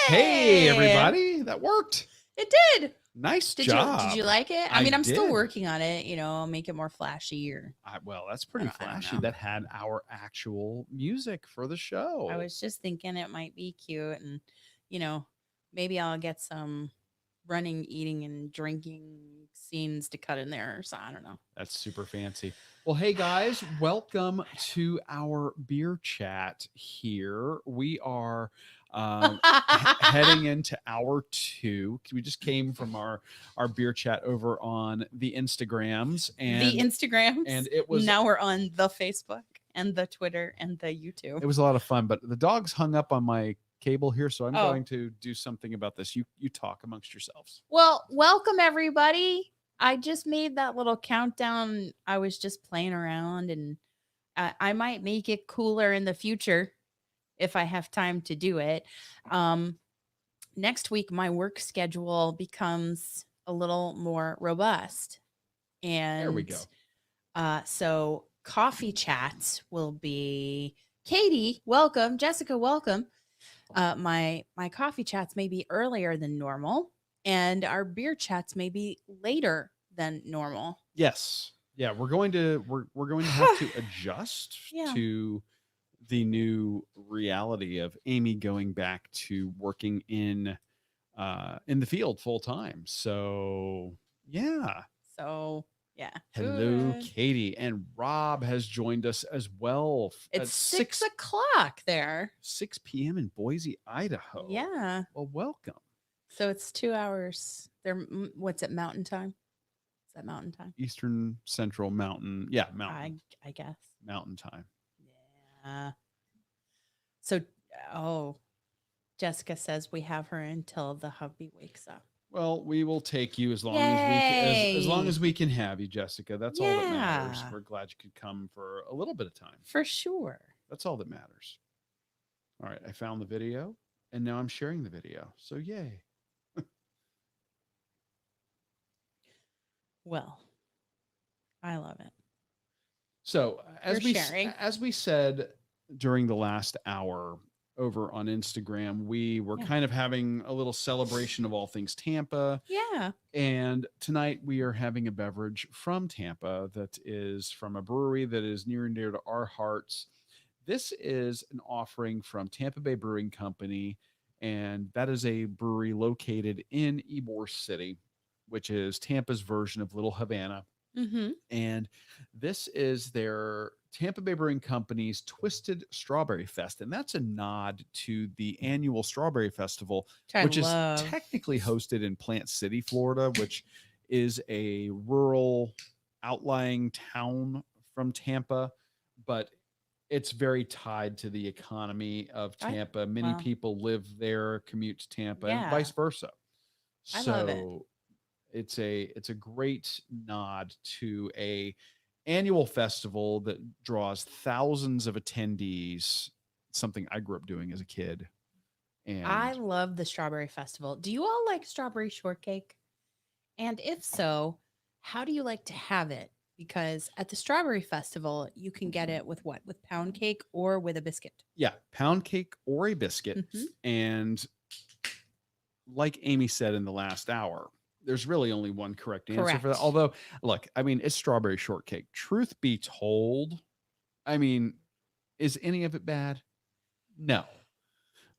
Hey, everybody. That worked. It did. Nice Did job. you like it? I I mean, I'm still did. working on it, make it more flashy or Well, that's pretty I don't flashy. know. That had our actual music for the show. I was just thinking it might be cute and maybe I'll get some running, eating and drinking scenes to cut in there. So I don't know. That's super fancy. Well, hey guys, welcome to our beer chat here. We are heading into hour 2. We just came from our beer chat over on the Instagrams The Instagrams. and it was now we're on the Facebook and the Twitter and the YouTube. It was a lot of fun, but the dog's hung up on my cable here, so I'm Oh. going to do something about this. You talk amongst yourselves. Well, welcome everybody. I just made that little countdown. I was just playing around and I might make it cooler in the future if I have time to do it. Next week, my work schedule becomes a little more robust. And there we go. So coffee chats will be Katie, welcome. Jessica, welcome. My coffee chats may be earlier than normal, and our beer chats may be later than normal. Yes. Yeah, we're going to have to adjust to the new reality of Amy going back to working in the field full time. So, yeah. So, yeah. Hello, Katie. And Rob has joined us as well. It's 6 o'clock there. 6 p.m. in Boise, Idaho. Yeah. Well, welcome. So it's 2 hours. What's it, mountain time? Is that mountain time? Eastern Central Mountain. Yeah, mountain. I guess. Mountain time. Yeah. So, Jessica says we have her until the hubby wakes up. Well, we will take you as long as we can have you, Jessica. That's all that matters. We're glad you could come for a little bit of time. For sure. That's all that matters. All right, I found the video and now I'm sharing the video. So yay. Well, I love it. So as we said during the last hour over on Instagram, we were kind of having a little celebration of all things Tampa. Yeah. And tonight we are having a beverage from Tampa that is from a brewery that is near and dear to our hearts. This is an offering from Tampa Bay Brewing Company, and that is a brewery located in Ybor City, which is Tampa's version of Little Havana. Mm-hmm. And this is their Tampa Bay Brewing Company's Twisted Strawberry Fest. And that's a nod to the annual Strawberry Festival, which is technically hosted in Plant City, Florida, which is a rural outlying town from Tampa, but it's very tied to the economy of Tampa. Many people live there, commute to Tampa, and vice versa. I love it. It's a great nod to a annual festival that draws thousands of attendees. Something I grew up doing as a kid. And I love the Strawberry Festival. Do you all like strawberry shortcake? And if so, how do you like to have it? Because at the Strawberry Festival, you can get it with what? With pound cake or with a biscuit? Yeah, pound cake or a biscuit. Mm-hmm. And like Amy said in the last hour, there's really only one correct answer for that. Although, look, I mean, it's strawberry shortcake. Truth be told, I mean, is any of it bad? No.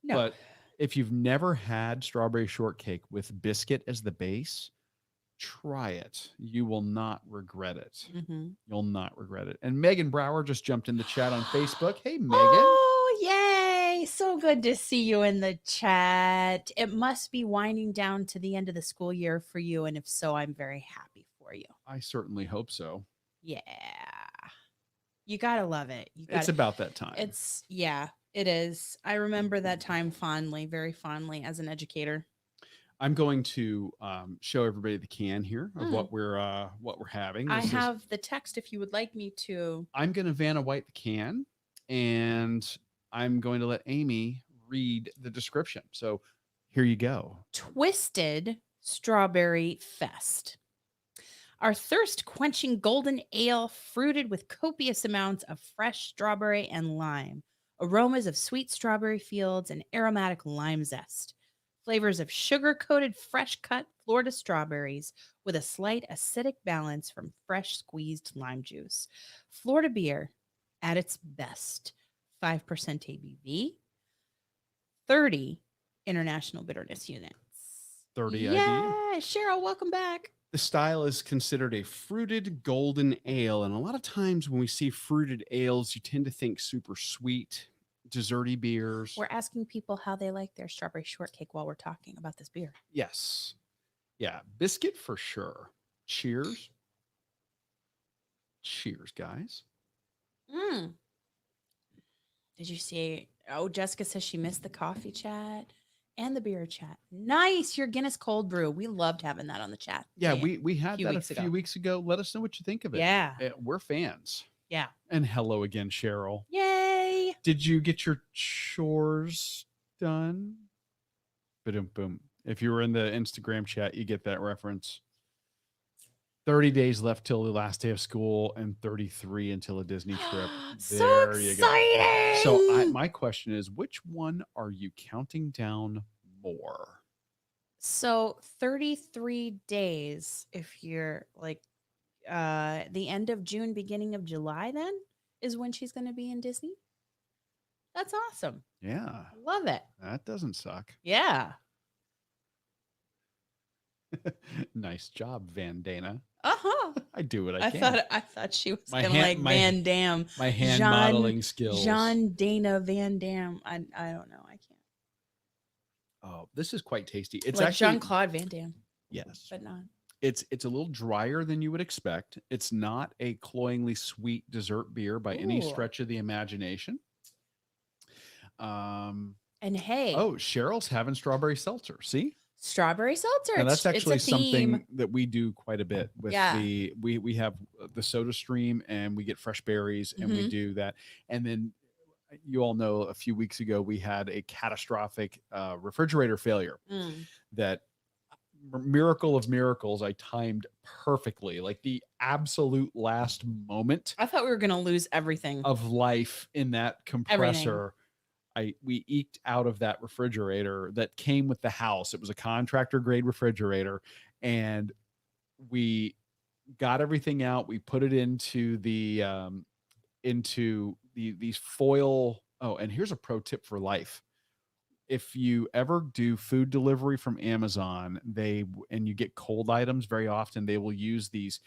But if you've never had strawberry shortcake with biscuit as the base, try it. You will not regret it. Mm-hmm. You'll not regret it. And Megan Brower just jumped in the chat on Facebook. Hey, Megan. Oh, yay. So good to see you in the chat. It must be winding down to the end of the school year for you. And if so, I'm very happy for you. I certainly hope so. Yeah. You got to love it. It's about that time. It is. I remember that time fondly, very fondly as an educator. I'm going to show everybody the can here of what we're having. I have the text if you would like me to. I'm going to Vanna White the can, and I'm going to let Amy read the description. So here you go. Twisted Strawberry Fest. Our thirst-quenching golden ale fruited with copious amounts of fresh strawberry and lime, aromas of sweet strawberry fields and aromatic lime zest. Flavors of sugar-coated, fresh-cut Florida strawberries with a slight acidic balance from fresh squeezed lime juice. Florida beer at its best. 5% ABV, 30 international bitterness units. 30 yeah, IBU. Cheryl, welcome back. The style is considered a fruited golden ale. And a lot of times when we see fruited ales, you tend to think super sweet, desserty beers. We're asking people how they like their strawberry shortcake while we're talking about this beer. Yes. Yeah. Biscuit for sure. Cheers. Cheers, guys. Did you see? Oh, Jessica says she missed the coffee chat and the beer chat. Nice. Your Guinness cold brew. We loved having that on the chat. Yeah, we had that a few weeks ago. Let us know what you think of it. Yeah. We're fans. Yeah. And hello again, Cheryl. Yay. Did you get your chores done? Boom, boom. If you were in the Instagram chat, you get that reference. 30 days left till the last day of school and 33 until a Disney trip. So exciting. So my question is, which one are you counting down more? So 33 days, if you're like the end of June, beginning of July, then is when she's going to be in Disney. That's awesome. Yeah. Love it. That doesn't suck. Yeah. Nice job, Vandana. Uh-huh. I do what I can. I thought she was gonna like Van Damme. My hand modeling skills. Jean Dana Van Damme. I don't know. I can't. Oh, this is quite tasty. It's like actually Jean-Claude Van Damme. Yes. But not. It's a little drier than you would expect. It's not a cloyingly sweet dessert beer by any stretch of the imagination. And hey. Oh, Cheryl's having strawberry seltzer. See? Strawberry seltzer. And that's actually something that we do quite a bit with we have the Soda Stream and we get fresh berries and we do that. And then you all know a few weeks ago we had a catastrophic refrigerator failure that miracle of miracles I timed perfectly, like the absolute last moment. I thought we were going to lose everything of life in that compressor. We eked out of that refrigerator that came with the house. It was a contractor grade refrigerator, and we got everything out. We put it into these foil. Oh, and here's a pro tip for life. If you ever do food delivery from Amazon, and you get cold items, very often they will use these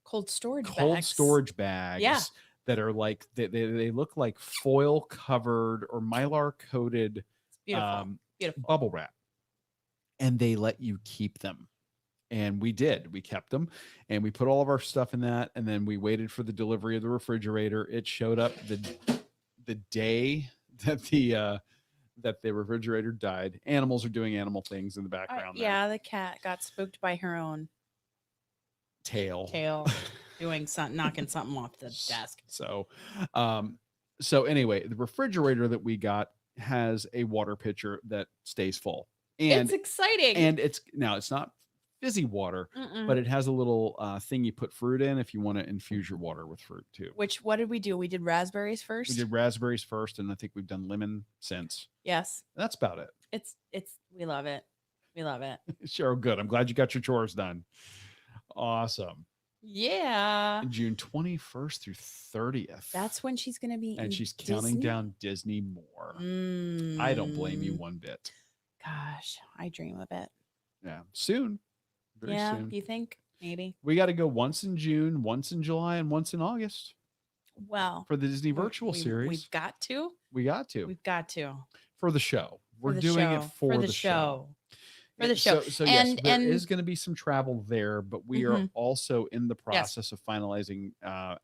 cold storage bags. Yeah. That are like they look like foil covered or mylar coated beautiful bubble wrap, and they let you keep them. And we kept them, and we put all of our stuff in that, and then we waited for the delivery of the refrigerator. It showed up the day that the refrigerator died. Animals are doing animal things in the background. Yeah, the cat got spooked by her own tail doing something, knocking something off the desk. So anyway, the refrigerator that we got has a water pitcher that stays full, and it's exciting. And it's not fizzy water, but it has a little thing you put fruit in if you want to infuse your water with fruit too. What did we do? We did raspberries first. We did raspberries first, and I think we've done lemon since. Yes, that's about it. It's we love it. We love it. Cheryl, good. I'm glad you got your chores done. Awesome. Yeah. June 21st through 30th. That's when she's going to be and she's counting down Disney more. I don't blame you one bit. Gosh, I dream of it. Yeah. Soon. Very soon. You think? Maybe. We got to go once in June, once in July, and once in August. Well. For the Disney virtual series. We've got to. We've got to. For the show. We're doing it for the show. For the show. So yes, there is going to be some travel there, but we are also in the process of finalizing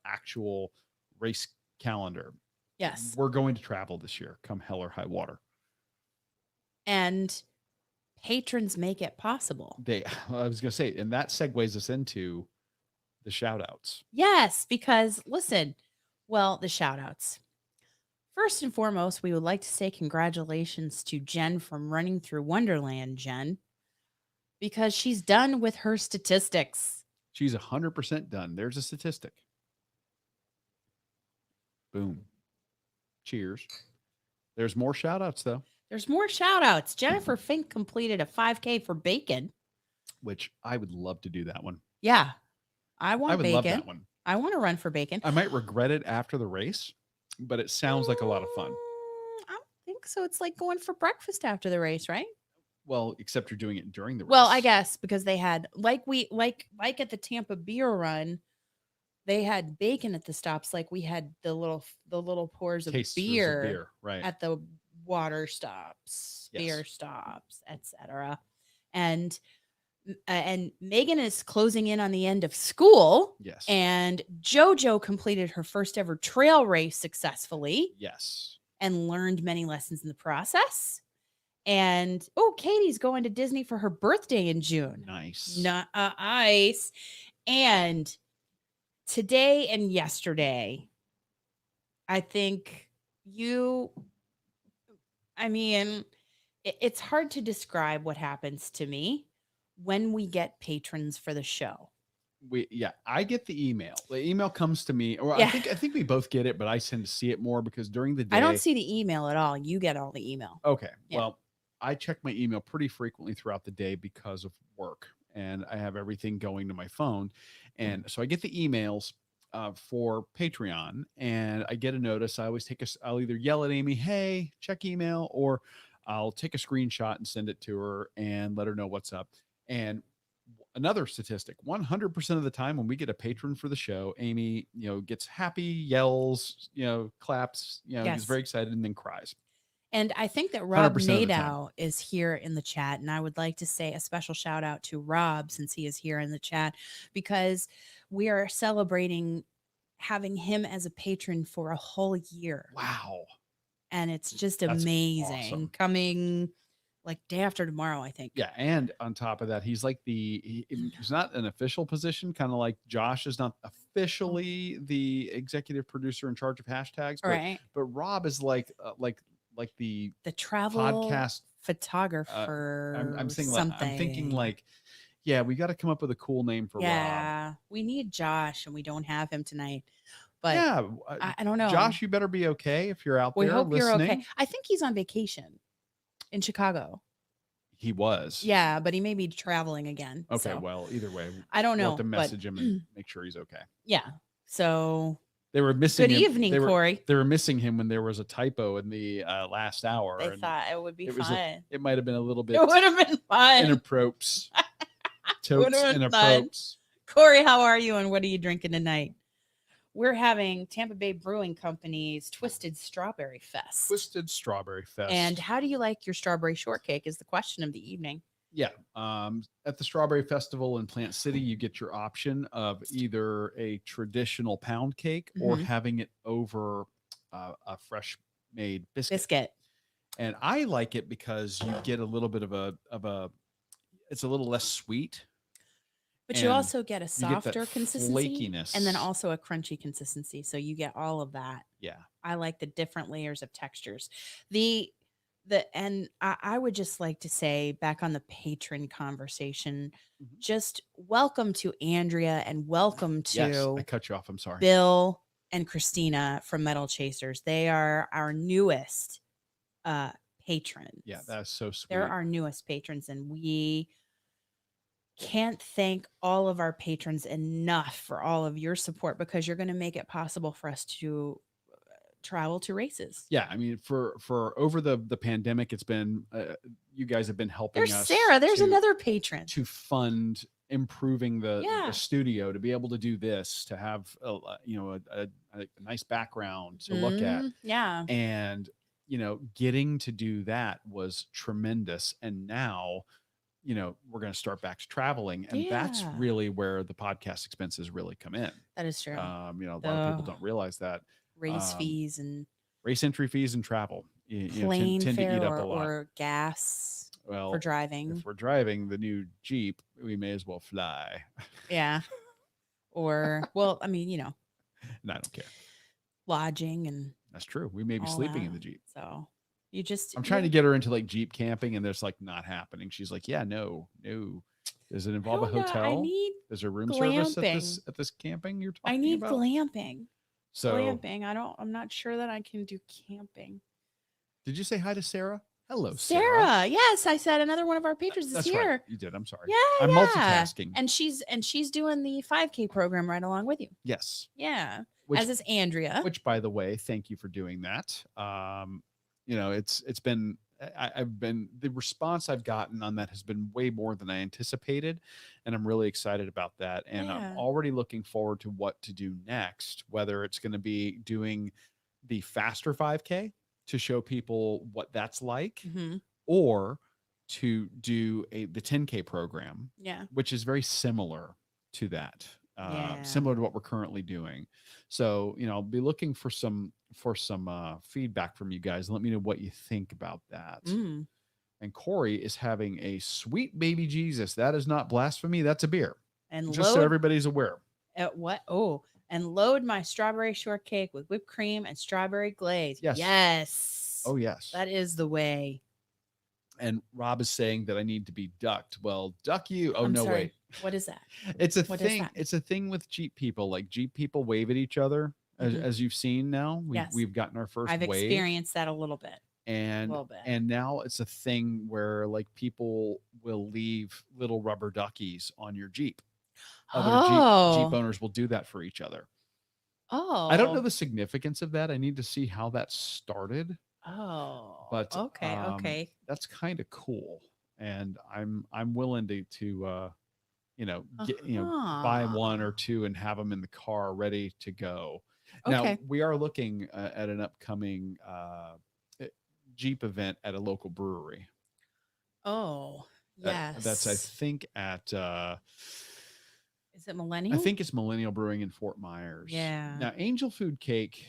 actual race calendar. Yes. We're going to travel this year, come hell or high water. And patrons make it possible. I was going to say, and that segues us into the shout outs. Yes, because listen, the shout outs. First and foremost, we would like to say congratulations to Jen from Running Through Wonderland, Jen, because she's done with her statistics. She's 100% done. There's a statistic. Boom. Cheers. There's more shout outs, though. There's more shout outs. Jennifer Fink completed a 5K for bacon. Which I would love to do that one. Yeah. I I want would love bacon. that one. I want to run for bacon. I might regret it after the race, but it sounds like a lot of fun. I don't think so. It's like going for breakfast after the race, right? Well, except you're doing it during the race. Well, I guess because they had like at the Tampa beer run, they had bacon at the stops, like we had the little pours of beer, right, at the water stops, Yes. beer stops, etc. And Megan is closing in on the end of school. Yes. And JoJo completed her first ever trail race successfully. Yes. And learned many lessons in the process. And Katie's going to Disney for her birthday in June. Nice. Nice. And today and yesterday, I think it's hard to describe what happens to me when we get patrons for the show. I get the email. The email comes to me, or I think we both get it, but I tend to see it more because during the day I don't see the email at all. You get all the email. Okay. Yeah. Well, I check my email pretty frequently throughout the day because of work, and I have everything going to my phone. And so I get the emails for Patreon, and I get a notice. I'll either yell at Amy, "Hey, check email," or I'll take a screenshot and send it to her and let her know what's up. And another statistic, 100% of the time when we get a patron for the show, Amy, gets happy, yells, claps, gets very excited and then cries. And I think that Rob Nadow is here in the chat. And I would like to say a special shout out to Rob, since he is here in the chat, because we are celebrating having him as a patron for a whole year. Wow. And it's just amazing. Awesome. Coming like day after tomorrow, I think. Yeah. And on top of that, he's like he's not an official position, kind of like Josh is not officially the executive producer in charge of hashtags. Right. But Rob is like the travel podcast photographer. I'm thinking like, yeah, we got to come up with a cool name for Rob. Yeah, we need Josh, and we don't have him tonight. But yeah, I don't know. Josh, you better be okay if you're out there. We hope listening. You're okay. I think he's on vacation in Chicago. He was. Yeah, but he may be traveling again. Okay, so. Well, either way, I don't know. We'll have to message him and make sure he's okay. Yeah. So they were missing. Good evening, Corey. They were missing him when there was a typo in the last hour. They thought it would be fun. It might have been a little bit. It would have been fun. Inappropriate. Totes inappropriate. Corey, how are you? And what are you drinking tonight? We're having Tampa Bay Brewing Company's Twisted Strawberry Fest. Twisted Strawberry Fest. And how do you like your strawberry shortcake is the question of the evening. Yeah. At the Strawberry Festival in Plant City, you get your option of either a traditional pound cake or having it over a fresh made biscuit. And I like it because you get a little bit of a it's a little less sweet. But you also get a softer consistency flakiness. And then also a crunchy consistency. So you get all of that. Yeah. I like the different layers of textures. And I would just like to say, back on the patron conversation, just welcome to Andrea and welcome to Yes, I cut you off. I'm sorry. Bill and Christina from Metal Chasers. They are our newest patrons. Yeah, that's so sweet. They're our newest patrons, and we can't thank all of our patrons enough for all of your support, because you're going to make it possible for us to travel to races. Yeah, I mean, for over the pandemic, it's been you guys have been helping us. Sarah, there's another patron to fund improving the studio, to be able to do this, to have a nice background to look at. Yeah, and getting to do that was tremendous. And now we're going to start back to traveling, and that's really where the podcast expenses really come in. That is true. A lot of people don't realize that race fees and race entry fees and travel plane tend fare to eat up a lot. or gas for driving. If we're driving the new Jeep, we may as well fly. Yeah. Or, well, I mean, and I don't care. Lodging and that's true. We may be sleeping in the Jeep. So I'm trying to get her into like Jeep camping, and there's like not happening. She's like, yeah, no. Does it involve a hotel? Is there room service at this camping you're talking about? I need glamping. So glamping. I'm not sure that I can do camping. Did you say hi to Sarah? Hello, Sarah. Sarah. Yes, I said another one of our patrons is That's here. right. You did. I'm sorry. Yeah, I'm yeah. multitasking. And she's doing the 5K program right along with you. Yes. Yeah. Which, as is Andrea. Which, by the way, thank you for doing that. It's been I've been the response I've gotten on that has been way more than I anticipated, and I'm really excited about that. And I'm already looking forward to what to do next. Whether it's going to be doing the faster 5K to show people what that's like, or to do the 10K program, which is very similar to that, similar to what we're currently doing. So, I'll be looking for some feedback from you guys. Let me know what you think about that. And Corey is having a sweet baby Jesus. That is not blasphemy. That's a beer. And just so everybody's aware. What? Oh, and load my strawberry shortcake with whipped cream and strawberry glaze. Yes. Yes. Oh, yes. That is the way. And Rob is saying that I need to be ducked. Well, duck you. Oh, I'm no, sorry. wait. What is that? It's a thing. It's a thing with Jeep people. Like Jeep people wave at each other, as you've seen now. We've gotten our first I've wave. experienced that a little bit. And now it's a thing where like people will leave little rubber duckies on your Jeep. Other Jeep owners will do that for each other. Oh. I don't know the significance of that. I need to see how that started. Oh. But okay. That's kind of cool. And I'm willing to buy one or two and have them in the car ready to go. Now we are looking at an upcoming Jeep event at a local brewery. Oh, yes. That's I think at is it Millennial? I think it's Millennial Brewing in Fort Myers. Yeah. Now, Angel Food Cake.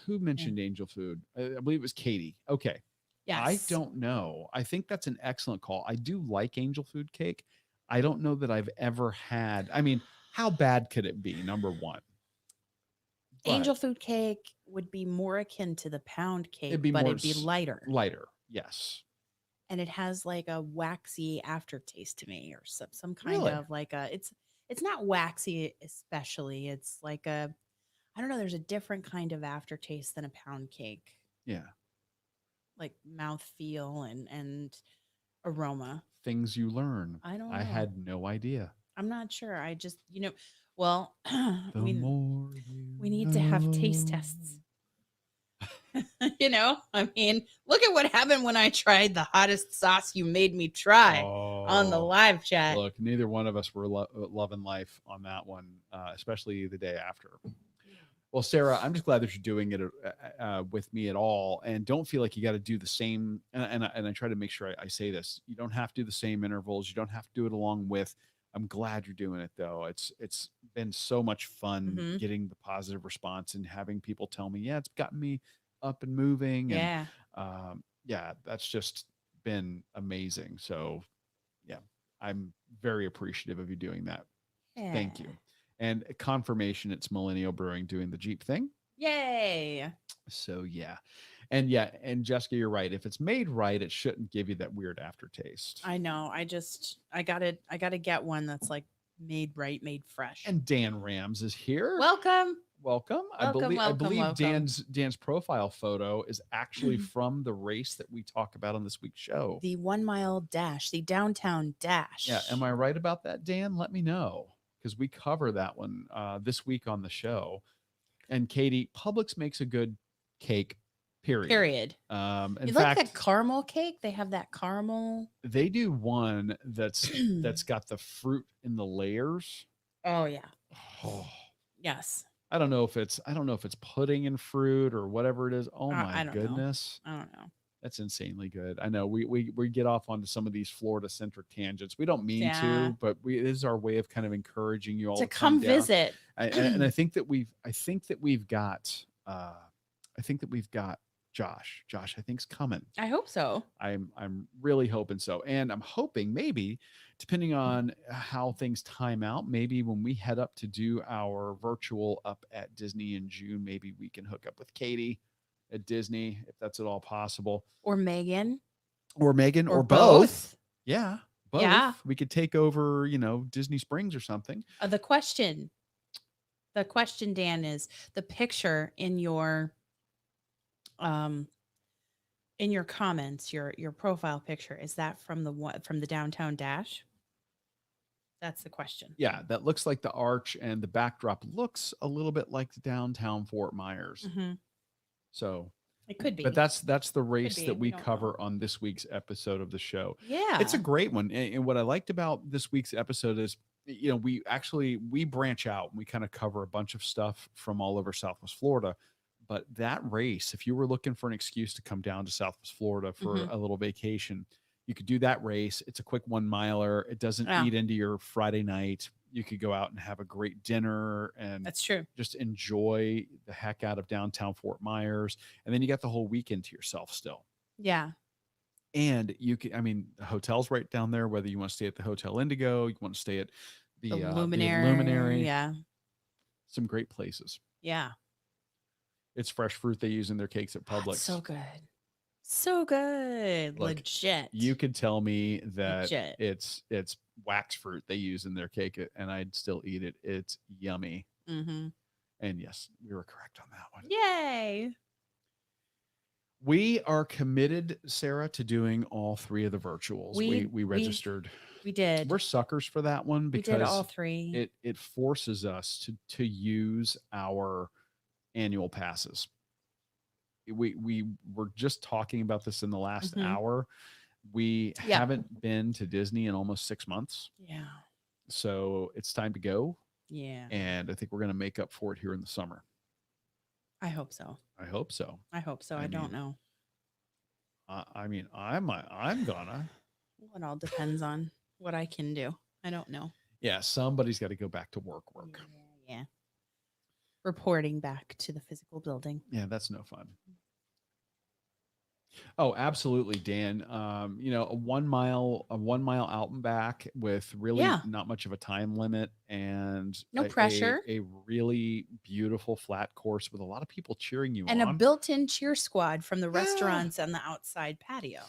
Who mentioned Angel Food? I believe it was Katie. Okay. Yes. I don't know. I think that's an excellent call. I do like Angel Food Cake. I don't know that I've ever had. I mean, how bad could it be? Number one. Angel Food Cake would be more akin to the pound cake, it'd be lighter. Lighter, yes. And it has like a waxy aftertaste to me, or some kind of like a. It's not waxy, especially. It's like a. I don't know. There's a different kind of aftertaste than a pound cake. Yeah. Like mouthfeel and aroma. Things you learn. I don't know. I had no idea. I'm not sure. I just, well, we need to have taste tests. I mean, look at what happened when I tried the hottest sauce you made me try on the live chat. Look, neither one of us were loving life on that one, especially the day after. Well, Sarah, I'm just glad that you're doing it with me at all, and don't feel like you got to do the same. And I try to make sure I say this: you don't have to do the same intervals. You don't have to do it along with. I'm glad you're doing it though. It's been so much fun getting the positive response and having people tell me, yeah, it's gotten me up and moving. Yeah. And that's just been amazing. So yeah, I'm very appreciative of you doing that. Yeah. Thank you. And confirmation it's Millennial Brewing doing the Jeep thing. Yay. So yeah. And Jessica, you're right. If it's made right, it shouldn't give you that weird aftertaste. I know. I gotta get one that's like made right, made fresh. And Dan Rams is here. Welcome. I believe Dan's profile photo is actually from the race that we talk about on this week's show. The 1 mile dash, the downtown dash. Yeah. Am I right about that, Dan? Let me know, because we cover that one this week on the show. And Katie, Publix makes a good cake. Period. In fact, like that caramel cake. They have that caramel. They do one that's got the fruit in the layers. Oh yeah. Oh. Yes. I don't know if it's pudding and fruit or whatever it is. Oh my goodness. I don't know. That's insanely good. I know we get off onto some of these Florida centric tangents. We don't mean to, but it is our way of kind of encouraging you all to come visit. And I think that we've got Josh. Josh, I think, is coming. I hope so. I'm really hoping so. And I'm hoping maybe, depending on how things time out, maybe when we head up to do our virtual up at Disney in June, maybe we can hook up with Katie at Disney, if that's at all possible. Or Megan. Or both. Yeah. Both. Yeah. We could take over, Disney Springs or something. The question, Dan, is the picture in your in your comments, your profile picture, is that from the one from the downtown dash? That's the question. Yeah, that looks like the arch, and the backdrop looks a little bit like downtown Fort Myers. Mm-hmm. So, It could but be. that's the Could race be. that We we don't know. cover on this week's episode of the show. It's a Yeah. great one. And what I liked about this week's episode is, we branch out and we kind of cover a bunch of stuff from all over Southwest Florida. But that race, if you were looking for an excuse to come down to Southwest Florida for Mm-hmm. a little vacation, you could do that race. It's a quick 1 miler. It doesn't Yeah, eat into your Friday night. You could go out and have a great dinner and that's true. just enjoy the heck out of downtown Fort Myers. And then you got the whole weekend to yourself still. Yeah. And the hotel's right down there, whether you want to stay at the Hotel Indigo, you want to stay at The the luminary. Luminary, Yeah. some great places. Yeah. It's fresh fruit they use in their cakes at Oh, Publix. it's so good. So good. Look, Legit. you could tell me that Legit. it's wax fruit they use in their cake, and I'd still eat it. It's yummy. Mm-hmm. And yes, we were correct on that one. Yay. We are committed, Sarah, to doing all three of the virtuals. We registered. We did. We're suckers for that one We did all because three. it forces us to use our annual passes. We were just talking about this in the last Mhm. hour. We Yeah. haven't been to Disney in almost 6 months. Yeah. So it's time to go. Yeah. And I think we're going to make up for it here in the summer. I hope so. I hope so. I hope so. I don't know. I'm gonna. Well, it all depends on what I can do. I don't know. Yeah, somebody's got to go back to work. Yeah. Reporting back to the physical building. Yeah, that's no fun. Oh, absolutely, Dan. A 1 mile out and back with really not much of a time limit and no pressure. A really beautiful flat course with a lot of people cheering you and on. a built-in cheer squad from the restaurants and the outside patio.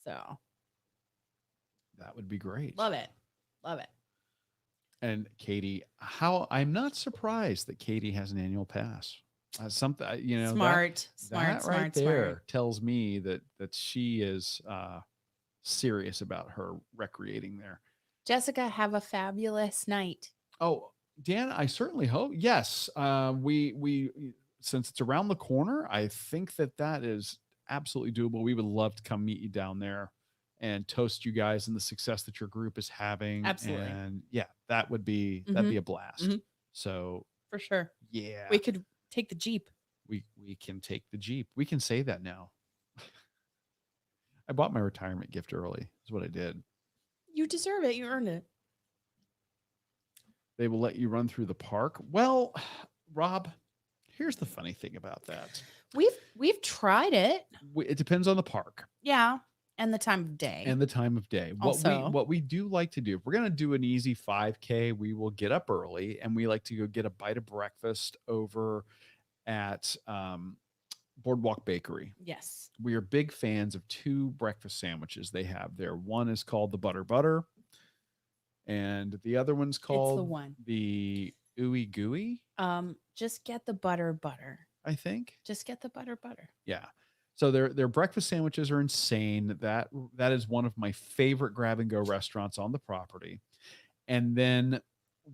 So that would be great. Love it. Love it. And Katie, I'm not surprised that Katie has an annual pass. Something, smart right there tells me that she is serious about her recreating there. Jessica, have a fabulous night. Oh, Dan, I certainly hope. Yes, we since it's around the corner, I think that is absolutely doable. We would love to come meet you down there and toast you guys and the success that your group is having. Absolutely. And yeah, that'd be a blast. Mm-hmm. So for sure. Yeah. We could take the Jeep. We can take the Jeep. We can say that now. I bought my retirement gift early. That's what I did. You deserve it. You earned it. They will let you run through the park. Well, Rob, here's the funny thing about that. We've tried it. It depends on the park. Yeah. And the time of day. What we do like to do, if we're going to do an easy 5K, we will get up early and we like to go get a bite of breakfast over at Boardwalk Bakery. Yes. We are big fans of 2 breakfast sandwiches they have there. One is called the Butter, and the other one's called the Ooey Gooey. Just get the butter. I think. Just get the butter. Yeah. So their breakfast sandwiches are insane. That is one of my favorite grab and go restaurants on the property. And then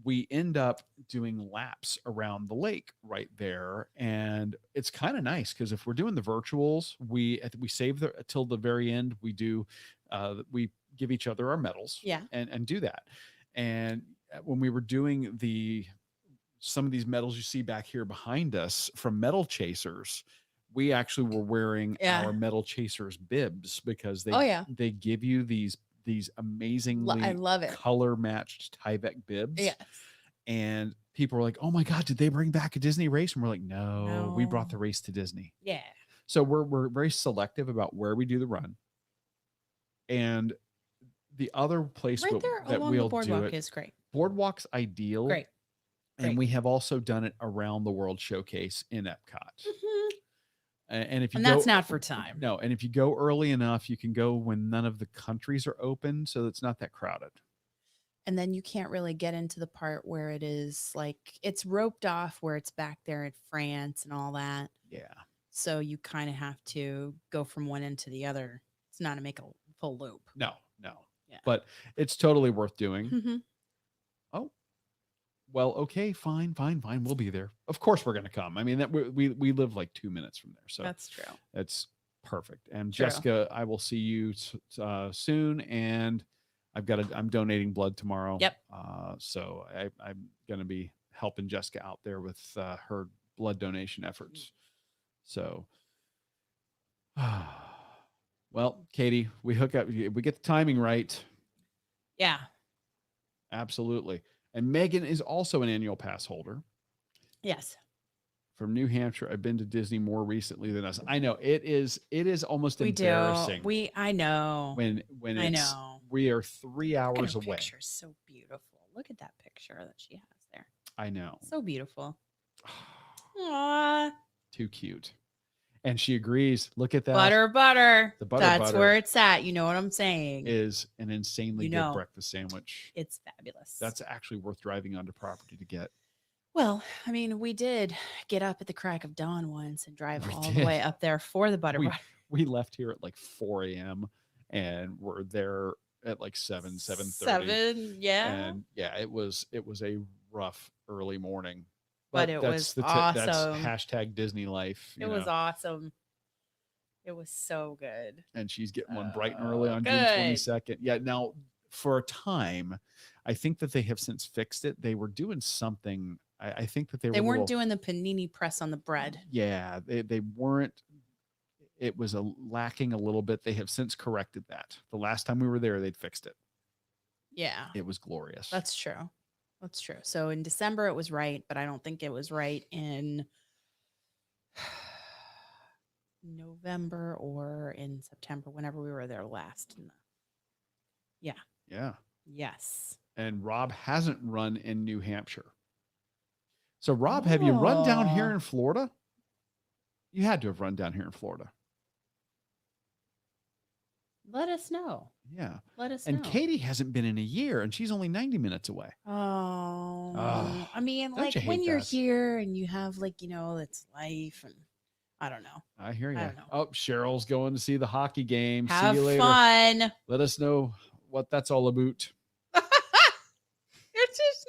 we end up doing laps around the lake right there, and it's kind of nice because if we're doing the virtuals, we save till the very end. We do we give each other our medals, and do that. And when we were doing some of these medals you see back here behind us from Medal Chasers, we actually were wearing our Medal Chasers bibs because they give you these amazingly I love it. color matched Tyvek bibs. Yes. And people were like, "Oh my God, did they bring back a Disney race?" And we're like, no, we brought the race to Disney. Yeah. So we're very selective about where we do the run. And the other place right there that along we'll the boardwalk do it is great. Boardwalk's ideal. Great. And we have also done it around the World Showcase in Epcot. Mm-hmm. And that's not for time. No, and if you go early enough, you can go when none of the countries are open, so it's not that crowded. And then you can't really get into the part where it is like it's roped off, where it's back there at France and all that. Yeah. So you kind of have to go from one end to the other. It's not to make a full loop. No. Yeah. But it's totally worth doing. Mm-hmm. Oh, well, okay, fine. We'll be there. Of course, we're going to come. I mean, that we live like 2 minutes from there, so That's true. it's perfect. And True. Jessica, I will see you soon. And I'm donating blood tomorrow. Yep. So I'm going to be helping Jessica out there with her blood donation efforts. So, well, Katie, we hook up. We get the timing right. Yeah. Absolutely. And Megan is also an annual pass holder. Yes. From New Hampshire. I've been to Disney more recently than us. I know it is almost embarrassing. I know. When I it's know. we are 3 hours Look at her away. Picture so beautiful. Look at that picture that she has there. I know. So beautiful. Aww. Too cute. And she agrees. Look at that. Butter. The butter. That's where it's at. You know what I'm saying? Is an insanely good breakfast sandwich. It's fabulous. That's actually worth driving onto property to get. Well, I mean, we did get up at the crack of dawn once and drive all the way up there for the butter. We left here at like 4 a.m. and we're there at like 7:30. 7, yeah. And yeah, it was a rough early morning. But it was awesome. That's hashtag Disney life. It was awesome. It was so good. And she's getting one bright and early on June 22nd. Yeah, now for a time, I think that they have since fixed it. They were doing something. I think that they weren't doing the panini press on the bread. Yeah, they weren't. It was lacking a little bit. They have since corrected that. The last time we were there, they'd fixed it. Yeah. It was glorious. That's true. That's true. So in December, it was right, but I don't think it was right in November or in September, whenever we were there last. Yeah. Yeah. Yes. And Rob hasn't run in New Hampshire. So, Rob, have you run down here in Florida? You had to have run down here in Florida. Let us know. Yeah. Let us know. And Katie hasn't been in a year, and she's only 90 minutes away. Oh. I mean, like when you're here and you have it's life, and I don't know. I hear you. I don't know. Oh, Cheryl's going to see the hockey game. Have see you later. Fun. Let us know what that's all about. It's just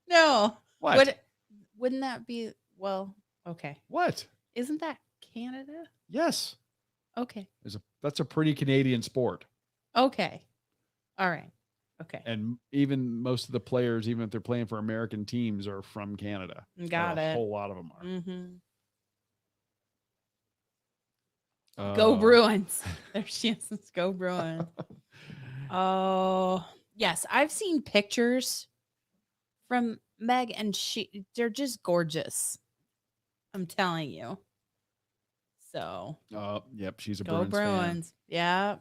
no. What? Wouldn't that be okay. What? Isn't that Canada? Yes. Okay. That's a pretty Canadian sport. Okay. All right. Okay. And even most of the players, even if they're playing for American teams, are from Canada. Got it. A whole lot of them are. Mm-hmm. Go Bruins. There she is. Let's go Bruins. Oh, yes. I've seen pictures from Meg, and they're just gorgeous. I'm telling you. So. Yep. She's a Go Bruins. Fan. Yeah.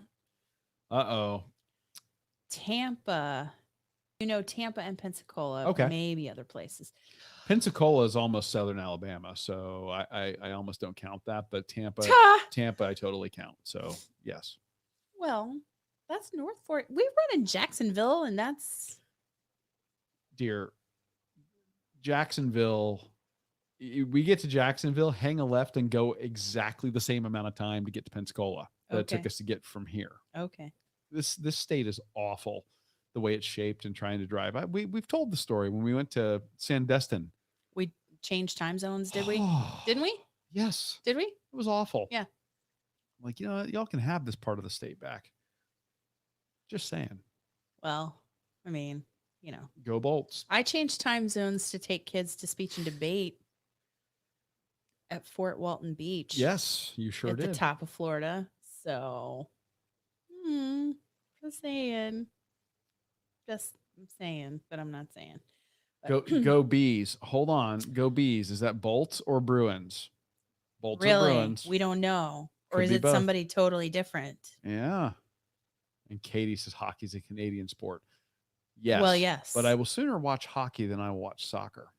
Uh-oh. Tampa. Tampa and Pensacola. Okay. Maybe other places. Pensacola is almost southern Alabama, so I almost don't count that. But Tampa, I totally count. So yes. Well, that's North Fort. We run in Jacksonville, and that's dear Jacksonville. We get to Jacksonville, hang a left, and go exactly the same amount of time to get to Pensacola that it took us to get from here. Okay. This state is awful, the way it's shaped and trying to drive. We've told the story when we went to Sandestin. We changed time zones, did we? Didn't we? Yes. Did we? It was awful. Yeah. Like, y'all can have this part of the state back. Just saying. Well, I mean, Go Bolts. I changed time zones to take kids to speech and debate at Fort Walton Beach. Yes, you sure did. At the top of Florida. So, just saying. I'm saying, but I'm not saying. Go Bees. Hold on. Go Bees. Is that Bolts or Bruins? Bolts or Bruins? We don't know. Or Could is be it both. somebody totally different? Yeah. And Katie says hockey's a Canadian sport. Yes. Well, yes. But I will sooner watch hockey than I will watch soccer.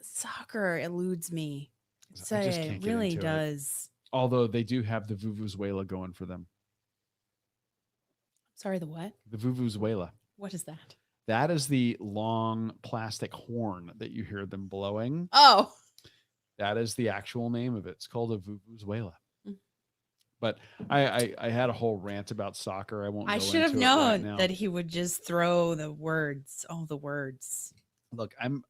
Soccer eludes me. I just can't it get really into does. It. Although they do have the Vuvuzela going for them. Sorry, the what? The Vuvuzela. What is that? That is the long plastic horn that you hear them blowing. Oh. That is the actual name of it. It's called a vuvuzela. Mm. But I had a whole rant about soccer. I won't I go should have into it right known now. that he would just throw the words, all the words. Look, I'm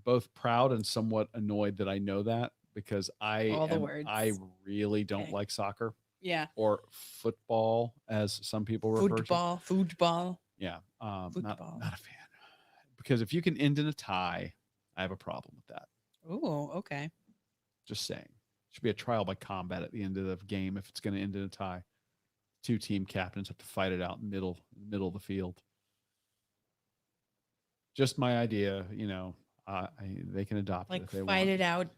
both proud and somewhat annoyed that I know that, because All the words. I really don't like soccer. Yeah. Or football, as some people refer to. Football. Yeah. Not Football. a fan. Because if you can end in a tie, I have a problem with that. Oh, okay. Just saying. Should be a trial by combat at the end of the game if it's going to end in a tie. Two team captains have to fight it out in the middle of the field. Just my idea, they can adopt it if they want. Fight it out.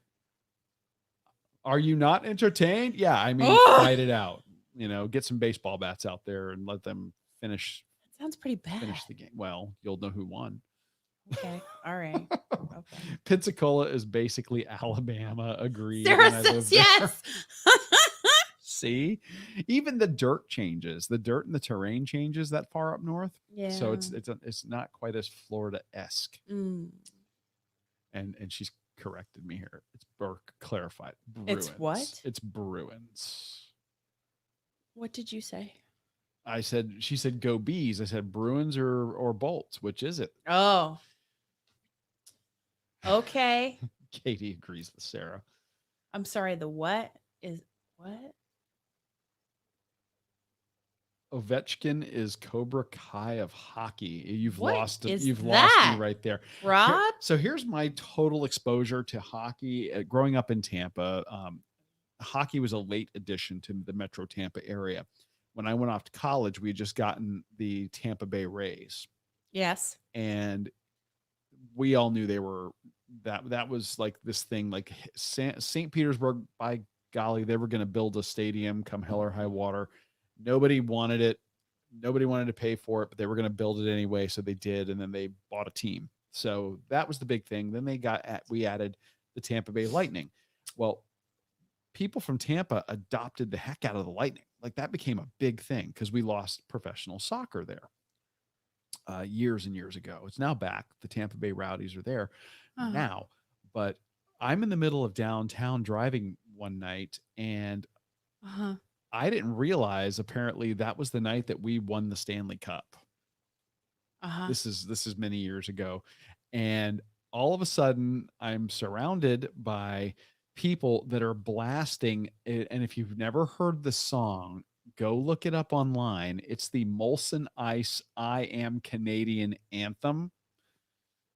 Are you not entertained? Yeah, I mean, fight it out. Get some baseball bats out there and let them finish. That sounds pretty bad. Finish the game. Well, you'll know who won. Okay. All right. Okay. Pensacola is basically Alabama. Agreed. Sarah says yes. See, even the dirt changes. The dirt and the terrain changes that far up north. Yeah. So it's not quite as Florida-esque. Mm. And she's corrected me here. It's Burke clarified. Bruins. It's what? It's Bruins. What did you say? She said go Bees. I said Bruins or Bolts. Which is it? Oh. Okay. Katie agrees with Sarah. I'm sorry. The what is what? Ovechkin is Cobra Kai of hockey. You've What lost is you've lost that? me right there. Rob? So here's my total exposure to hockey. Growing up in Tampa, hockey was a late addition to the Metro Tampa area. When I went off to college, we had just gotten the Tampa Bay Rays. Yes. And we all knew they were that was like this thing, like St. Petersburg, by golly, they were going to build a stadium come hell or high water. Nobody wanted it. Nobody wanted to pay for it, but they were going to build it anyway. So they did. And then they bought a team. So that was the big thing. Then we added the Tampa Bay Lightning. Well, people from Tampa adopted the heck out of the Lightning. Like that became a big thing because we lost professional soccer there years and years ago. It's now back. The Tampa Bay Rowdies are there now. But I'm in the middle of downtown driving one night, and I didn't realize apparently that was the night that we won the Stanley Cup. This is many years ago. And all of a sudden I'm surrounded by people that are blasting it. And if you've never heard the song, go look it up online. It's the Molson Ice I Am Canadian anthem.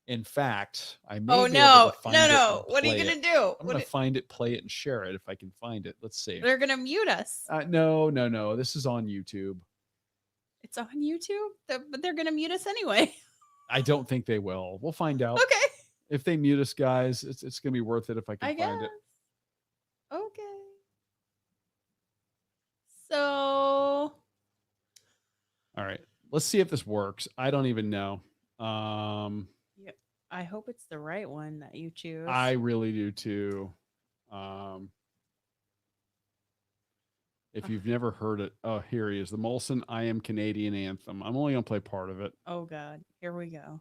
In fact, I may be able to find it. No. What are you going to do? I'm going to find it, play it, and share it if I can find it. Let's see. They're going to mute us. No. This is on YouTube. It's on YouTube? But they're going to mute us anyway. I don't think they will. We'll find out. Okay. If they mute us, guys, it's going to be worth it if I can find it. Okay. So. All right. Let's see if this works. I don't even know. Yep. I hope it's the right one that you choose. I really do too. If you've never heard it, oh, here he is. The Molson I Am Canadian anthem. I'm only going to play part of it. Oh, God. Here we go.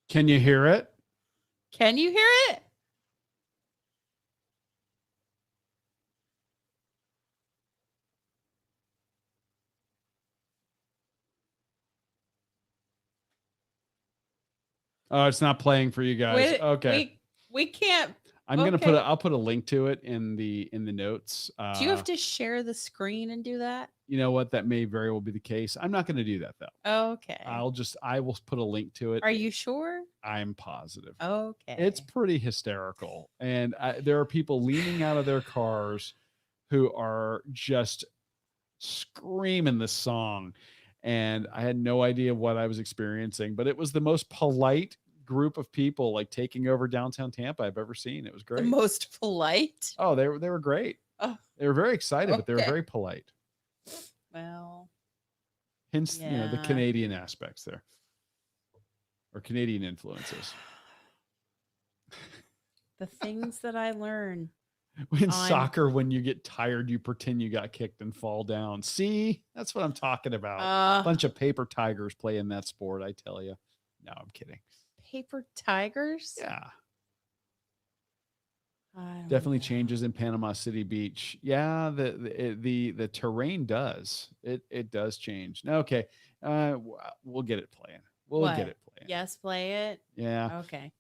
Can you hear it? Can you hear it? Oh, it's not playing for you guys. Wait, okay. We can't. I'm going to I'll put a link to it in the notes. Do you have to share the screen and do that? You know what? That may very well be the case. I'm not going to do that though. Okay. I will put a link to it. Are you sure? I'm positive. Okay. It's pretty hysterical. And there are people leaning out of their cars who are just screaming this song. And I had no idea what I was experiencing, but it was the most polite group of people like taking over downtown Tampa I've ever seen. It was great. The most polite? Oh, they were great. Oh. They were very excited, but they were very polite. Well, hence, the Canadian aspects there, or Canadian influences. The things that I learn In on soccer, when you get tired, you pretend you got kicked and fall down. See, that's what I'm talking about. Bunch of paper tigers playing that sport, I tell you. No, I'm kidding. paper tigers. Yeah. Definitely Changes in Panama City Beach. Yeah, the terrain does. It does change. Okay. We'll get it playing. We'll get it playing. Yes, play it. Yeah. Okay.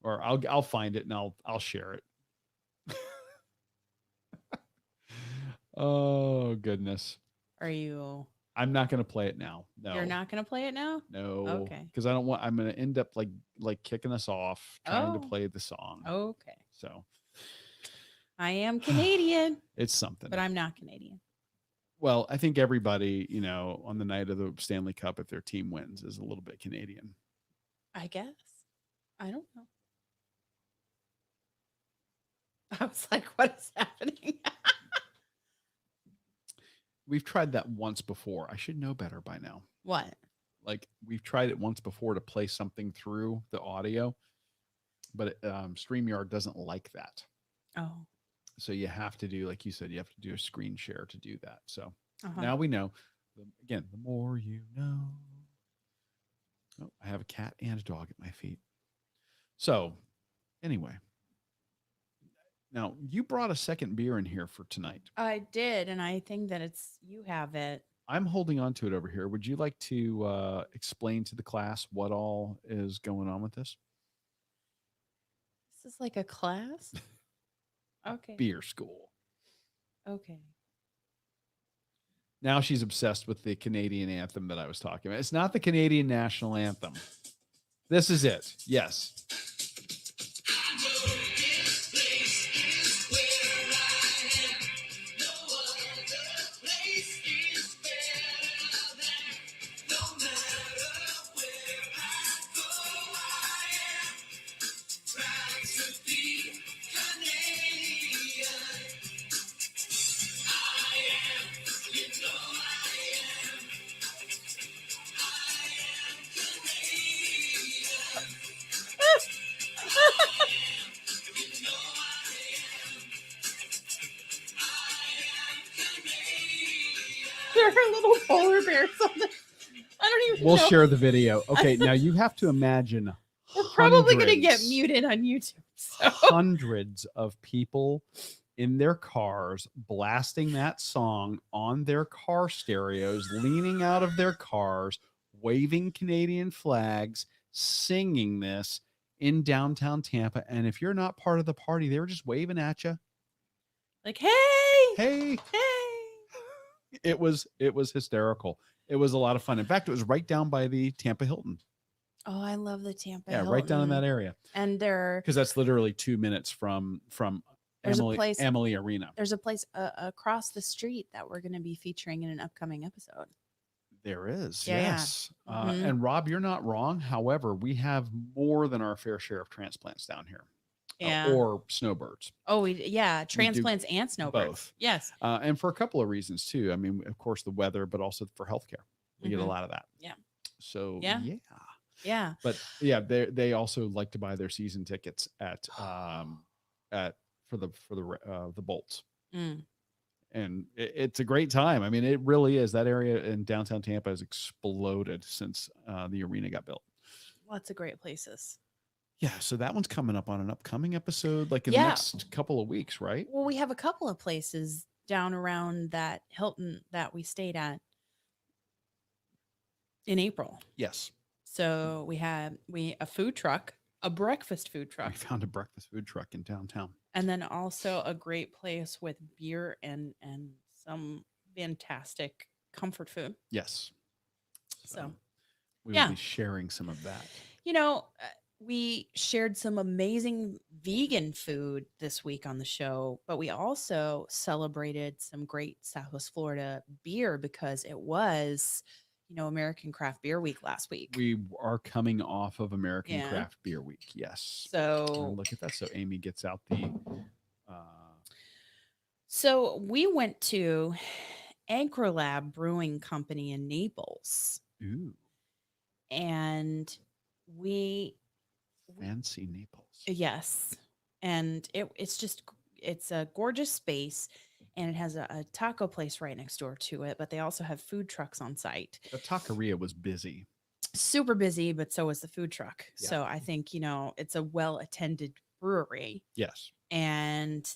Or I'll find it and I'll share it. Oh goodness. Are you? I'm not going to play it now. No. You're not going to play it now? No. Okay. Because I'm going to end up like kicking us off trying to play the song. Okay. So I am Canadian. It's something. But I'm not Canadian. Well, I think everybody, on the night of the Stanley Cup, if their team wins, is a little bit Canadian. I guess. I don't know. I was like, what is happening? We've tried that once before. I should know better by now. What? Like we've tried it once before to play something through the audio, but StreamYard doesn't like that. Oh. So you have to do, like you said, you have to do a screen share to do that. So now we know. Again, the more you know. Oh, I have a cat and a dog at my feet. So anyway. Now, you brought a second beer in here for tonight. I did, and I think that you have it. I'm holding on to it over here. Would you like to explain to the class what all is going on with this? This is like a class? Okay. Beer school. Okay. Now she's obsessed with the Canadian anthem that I was talking about. It's not the Canadian national anthem. This is it. Yes. There are little polar bears on the. I don't even We'll know. share the video. Okay, now you have to imagine we're probably going to get muted on YouTube. So. Hundreds of people in their cars blasting that song on their car stereos, leaning out of their cars, waving Canadian flags, singing this in downtown Tampa. And if you're not part of the party, they were just waving at you. Like, hey. It was hysterical. It was a lot of fun. In fact, it was right down by the Tampa Hilton. Oh, I love the Tampa Hilton. Hilton. Right down in that area. And because that's literally 2 minutes from Emily Arena. There's a place across the street that we're going to be featuring in an upcoming episode. There is, yeah, yes. Yeah. And Rob, you're not wrong. However, we have more than our fair share of transplants down here. Yeah. Or snowbirds. Oh, transplants and snowbirds. Both. Yes. And for a couple of reasons too. I mean, of course, the weather, but also for healthcare. We get a lot of that. Yeah. So yeah. But yeah, they also like to buy their season tickets at for the Bolts. And it's a great time. I mean, it really is. That area in downtown Tampa has exploded since the arena got built. Lots of great places. Yeah, so that one's coming up on an upcoming episode, like in the next couple of weeks, right? Well, we have a couple of places down around that Hilton that we stayed at in April. Yes. So we had a food truck, a breakfast food truck. We found a breakfast food truck in downtown. And then also a great place with beer and some fantastic comfort food. Yes. So we will be sharing some of that. We shared some amazing vegan food this week on the show, but we also celebrated some great Southwest Florida beer because it was, American Craft Beer Week last week. We are coming off of American Craft Beer Week. Yes. So look at that. So Amy gets out the. So we went to Anchor Lab Brewing Company in Naples. Ooh. And we. Fancy Naples. Yes. and it's a gorgeous space, and it has a taco place right next door to it, but they also have food trucks on site. The taqueria was busy. Super busy, but so was the food truck. Yeah. So I think, it's a well attended brewery. Yes. And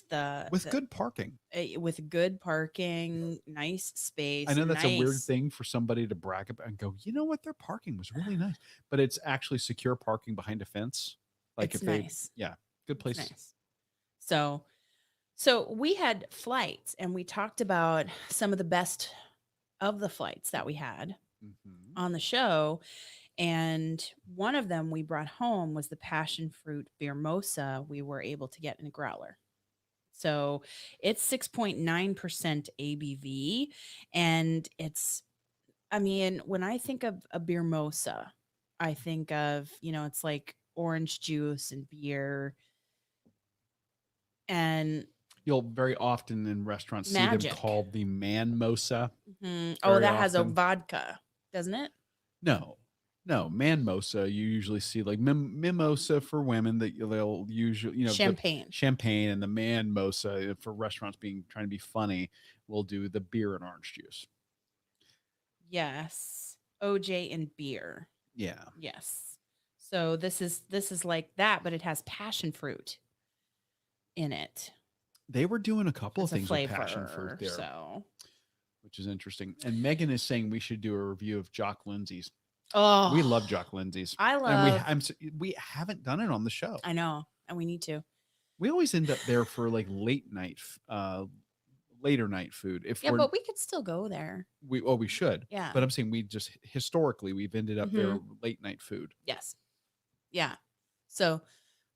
with good parking. With good parking, nice space. I know that's a weird nice. thing for somebody to brag about and go, you know what, their parking was really nice, but it's actually secure parking behind a fence. Like It's if they, nice. yeah, good place. It's nice. So we had flights, and we talked about some of the best of the flights that we had on the show. And one of them we brought home was the passion fruit beer mosa we were able to get in a growler. So it's 6.9% ABV. And when I think of a beer mosa, I think of, it's like orange juice and beer. And you'll very often in restaurants magic. see them called the man mosa. Mm-hmm. Oh, that has a vodka, doesn't it? No, man mosa. You usually see like mimosa for women that they'll usually, champagne, and the man mosa for restaurants trying to be funny will do the beer and orange juice. Yes, OJ and beer. Yeah. Yes. So this is like that, but it has passion fruit in it. They were doing a couple of things with passion fruit there, which is interesting. And Megan is saying we should do a review of Jock Lindsay's. Oh, we love Jock Lindsay's. I love. And we haven't done it on the show. I know, and we need to. We always end up there for like later night food. But we could still go there. We should. Yeah. But I'm saying historically we've ended up there late night food. Yes. Yeah. So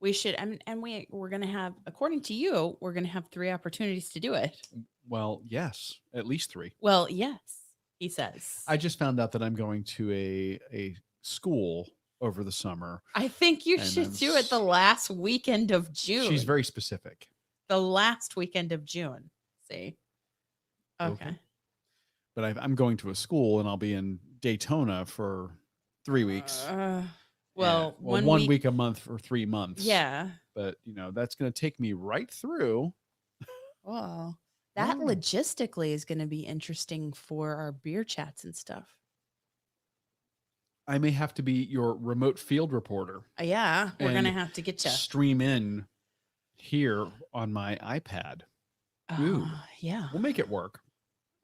we should, and we're gonna have, according to you, we're gonna have 3 opportunities to do it. Well, yes, at least 3. Well, yes. He says. I just found out that I'm going to a school over the summer. I think you should do it the last weekend of June. She's very specific. The last weekend of June. See? Okay. But I'm going to a school, and I'll be in Daytona for 3 weeks. 1 week a month for 3 months. Yeah. But, that's going to take me right through. Wow. That logistically is going to be interesting for our beer chats and stuff. I may have to be your remote field reporter. Yeah, we're going to have to get you. Stream in here on my iPad. Yeah. We'll make it work.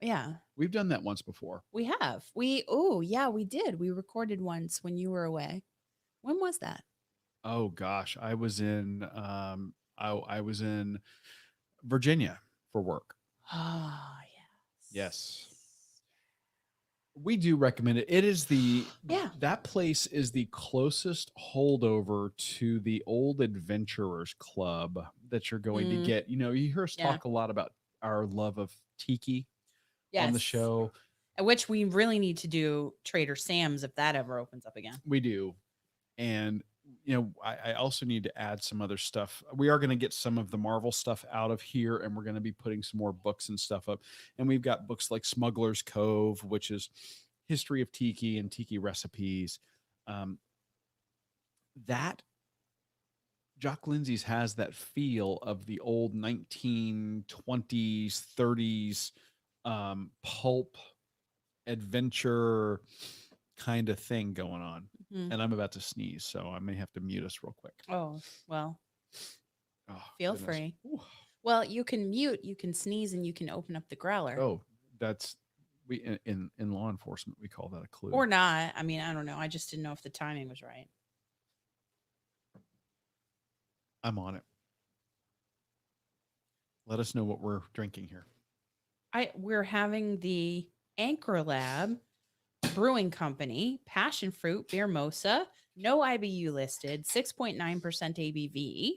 Yeah. We've done that once before. We have. We did. We recorded once when you were away. When was that? Oh gosh, I was in I was in Virginia for work. Oh, yes. We do recommend it. It is that place is the closest holdover to the old adventurers club that you're going to get. You hear us talk a lot about our love of tiki on the show. Which we really need to do Trader Sam's if that ever opens up again. We do. And I also need to add some other stuff. We are going to get some of the Marvel stuff out of here, and we're going to be putting some more books and stuff up. And we've got books like Smuggler's Cove, which is history of tiki and tiki recipes. That Jock Lindsay's has that feel of the old 1920s, 30s pulp adventure kind of thing going on. And I'm about to sneeze, so I may have to mute us real quick. Oh, well. Feel free. Ooh. Well, you can mute, you can sneeze, and you can open up the growler. Oh, that's in law enforcement, we call that a clue. Or not. I mean, I don't know. I just didn't know if the timing was right. I'm on it. Let us know what we're drinking here. We're having the Anchor Lab Brewing Company Passion Fruit Beer Mosa, no IBU listed, 6.9% ABV.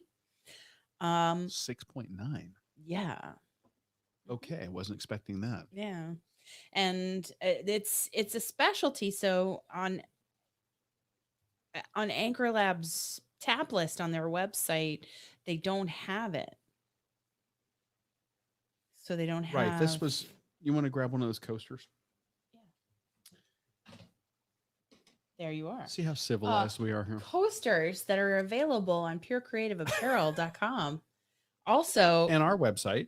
6.9. Yeah. Okay, I wasn't expecting that. Yeah, and it's a specialty. So on Anchor Lab's tap list on their website, they don't have it. So they don't have. Right. This was. You want to grab one of those coasters? There you are. See how civilized we are here. Posters that are available on purecreativeapparel.com. Also, and our website.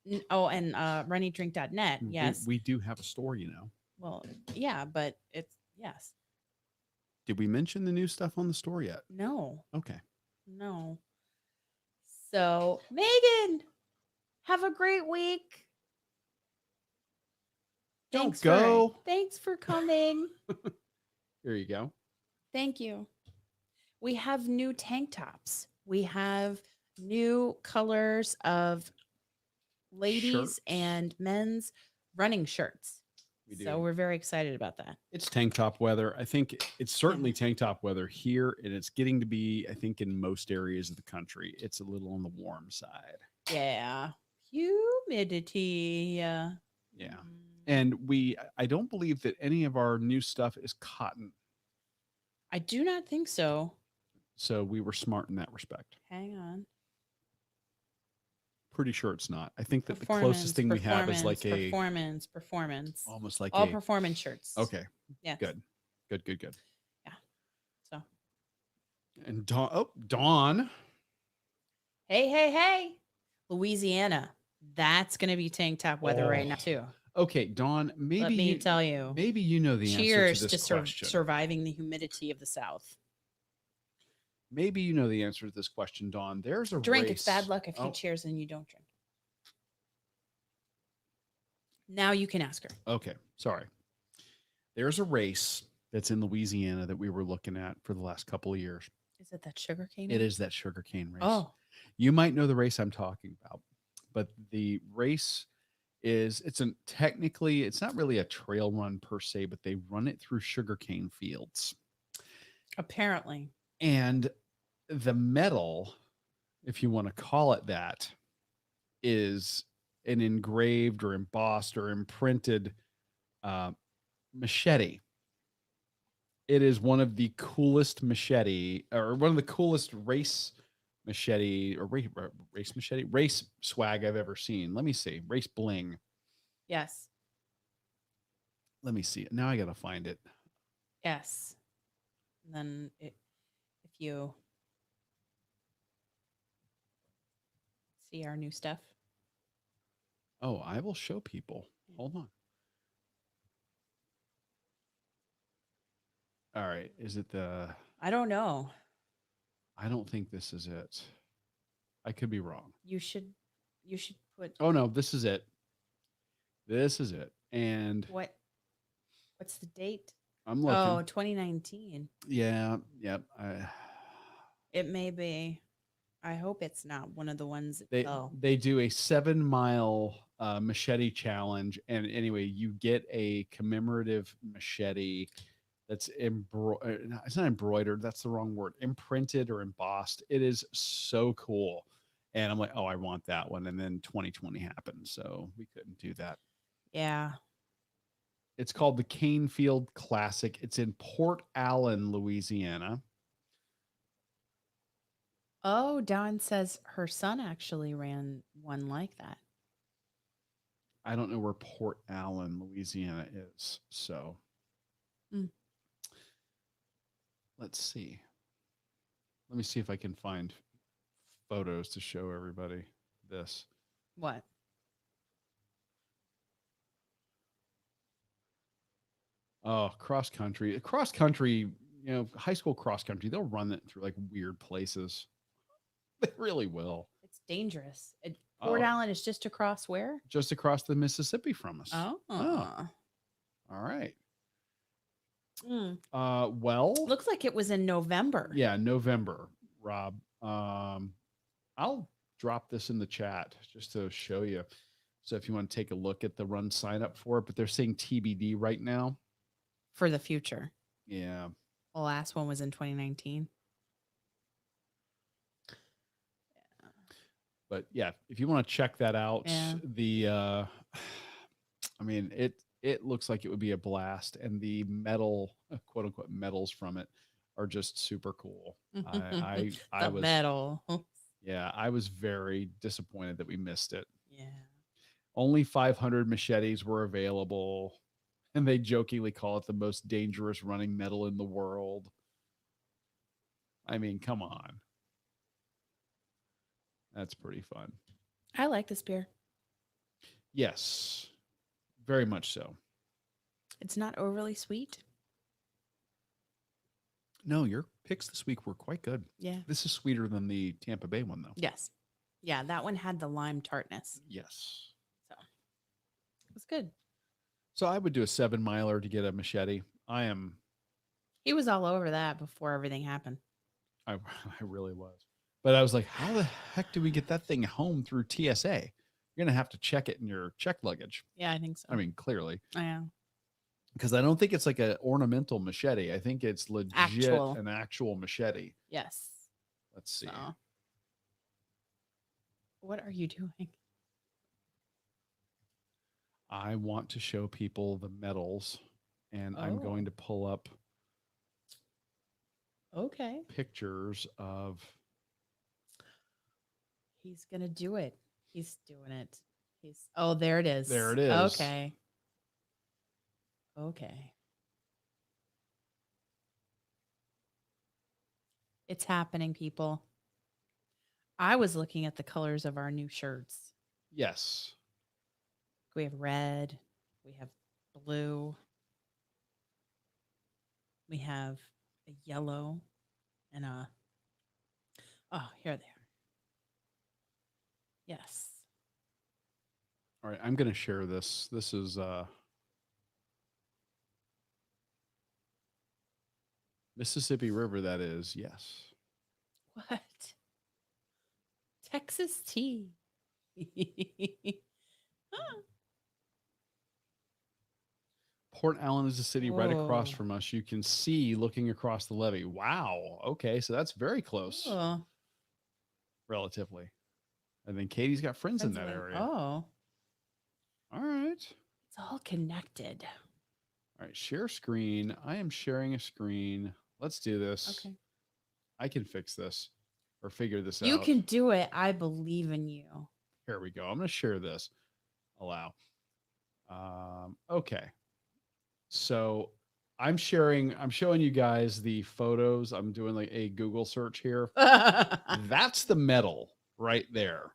and runnydrink.net. Yes. We do have a store, you know. Well, yeah, but it's yes. Did we mention the new stuff on the store yet? No. Okay. No. So, Megan, have a great week. Thanks for coming. Here you go. Thank you. We have new tank tops. We have new colors of ladies Shirts. and men's running shirts. So we're very excited about that. It's tank top weather. I think it's certainly tank top weather here, and it's getting to be, I think, in most areas of the country, it's a little on the warm side. Yeah. Humidity. Yeah. And I don't believe that any of our new stuff is cotton. I do not think so. So we were smart in that respect. Hang on. Pretty sure it's not. I think that the closest thing we have is like a performance. Almost like all performance shirts. Okay. Yeah. Good. Yeah. So. And Dawn. Hey. Louisiana. That's going to be tank top weather right now too. Okay, Dawn, Let me tell you. Maybe you know the Cheers answer to this to question. surviving the humidity of the South. Maybe you know the answer to this question, Dawn. There's a drink. race. It's bad luck if you cheers and you don't drink. Now you can ask her. Okay, sorry. There's a race that's in Louisiana that we were looking at for the last couple of years. Is it that sugarcane? It is that sugarcane race. Oh. You might know the race I'm talking about, but the race it's not really a trail run per se, but they run it through sugarcane fields. Apparently. And the medal, if you want to call it that, is an engraved or embossed or imprinted machete. It is one of the coolest race swag I've ever seen. Let me see. Race bling. Yes. Let me see it. Now I got to find it. Yes. And then if you see our new stuff. Oh, I will show people. Hold on. All right. Is it I don't know. I don't think this is it. I could be wrong. You should put. Oh no, this is it. This is it. And what's the date? I'm looking. Oh, 2019. Yeah. Yep. It may be. I hope it's not one of the ones they do a 7-mile machete challenge, and anyway, you get a commemorative machete that's it's not embroidered, that's the wrong word, imprinted or embossed. It is so cool. And I'm like, oh, I want that one. And then 2020 happened, so we couldn't do that. Yeah. It's called the Canefield Classic. It's in Port Allen, Louisiana. Oh, Dawn says her son actually ran one like that. I don't know where Port Allen, Louisiana is. So let's see. Let me see if I can find photos to show everybody this. What? Oh, cross country, high school cross country. They'll run it through like weird places. They really will. It's dangerous. Port Allen is just across where? Just across the Mississippi from us. Oh. All right. Well, looks like it was in November. Yeah, November, Rob. I'll drop this in the chat just to show you. So if you want to take a look at the run sign up for it, but they're saying TBD right now. For the future. Yeah. The last one was in 2019. But yeah, if you want to check that out, it looks like it would be a blast, and the metal, quote unquote, medals from it are just super cool. I was very disappointed that we missed it. Yeah. Only 500 machetes were available. And they jokingly call it the most dangerous running medal in the world. I mean, come on. That's pretty fun. I like this beer. Yes, very much so. It's not overly sweet. No, your picks this week were quite good. Yeah. This is sweeter than the Tampa Bay one, though. Yes. Yeah, that one had the lime tartness. Yes. So it was good. So I would do a 7-miler to get a machete. He was all over that before everything happened. I really was. But I was like, how the heck do we get that thing home through TSA? You're going to have to check it in your check luggage. Yeah, I think so. I mean, clearly. Yeah. Because I don't think it's like an ornamental machete. I think it's legit an actual machete. Yes. Let's see. So, what are you doing? I want to show people the medals, and I'm going to pull up pictures of. He's going to do it. He's doing it. There it is. There it is. Okay. Okay. It's happening, people. I was looking at the colors of our new shirts. Yes. We have red. We have blue. We have a yellow and a. Oh, here they are. Yes. All right. I'm going to share this. This is Mississippi River, that is. Yes. What? Texas tea. Port Allen is a city right across from us. You can see looking across the levee. Wow. Okay. So that's very close. Relatively. And then Katie's got friends in that area. Oh. All right. It's all connected. All right. Share screen. I am sharing a screen. Let's do this. Okay. I can fix this or figure this out. You can do it. I believe in you. Here we go. I'm going to share this. Allow. Okay. So I'm showing you guys the photos. I'm doing like a Google search here. That's the medal right there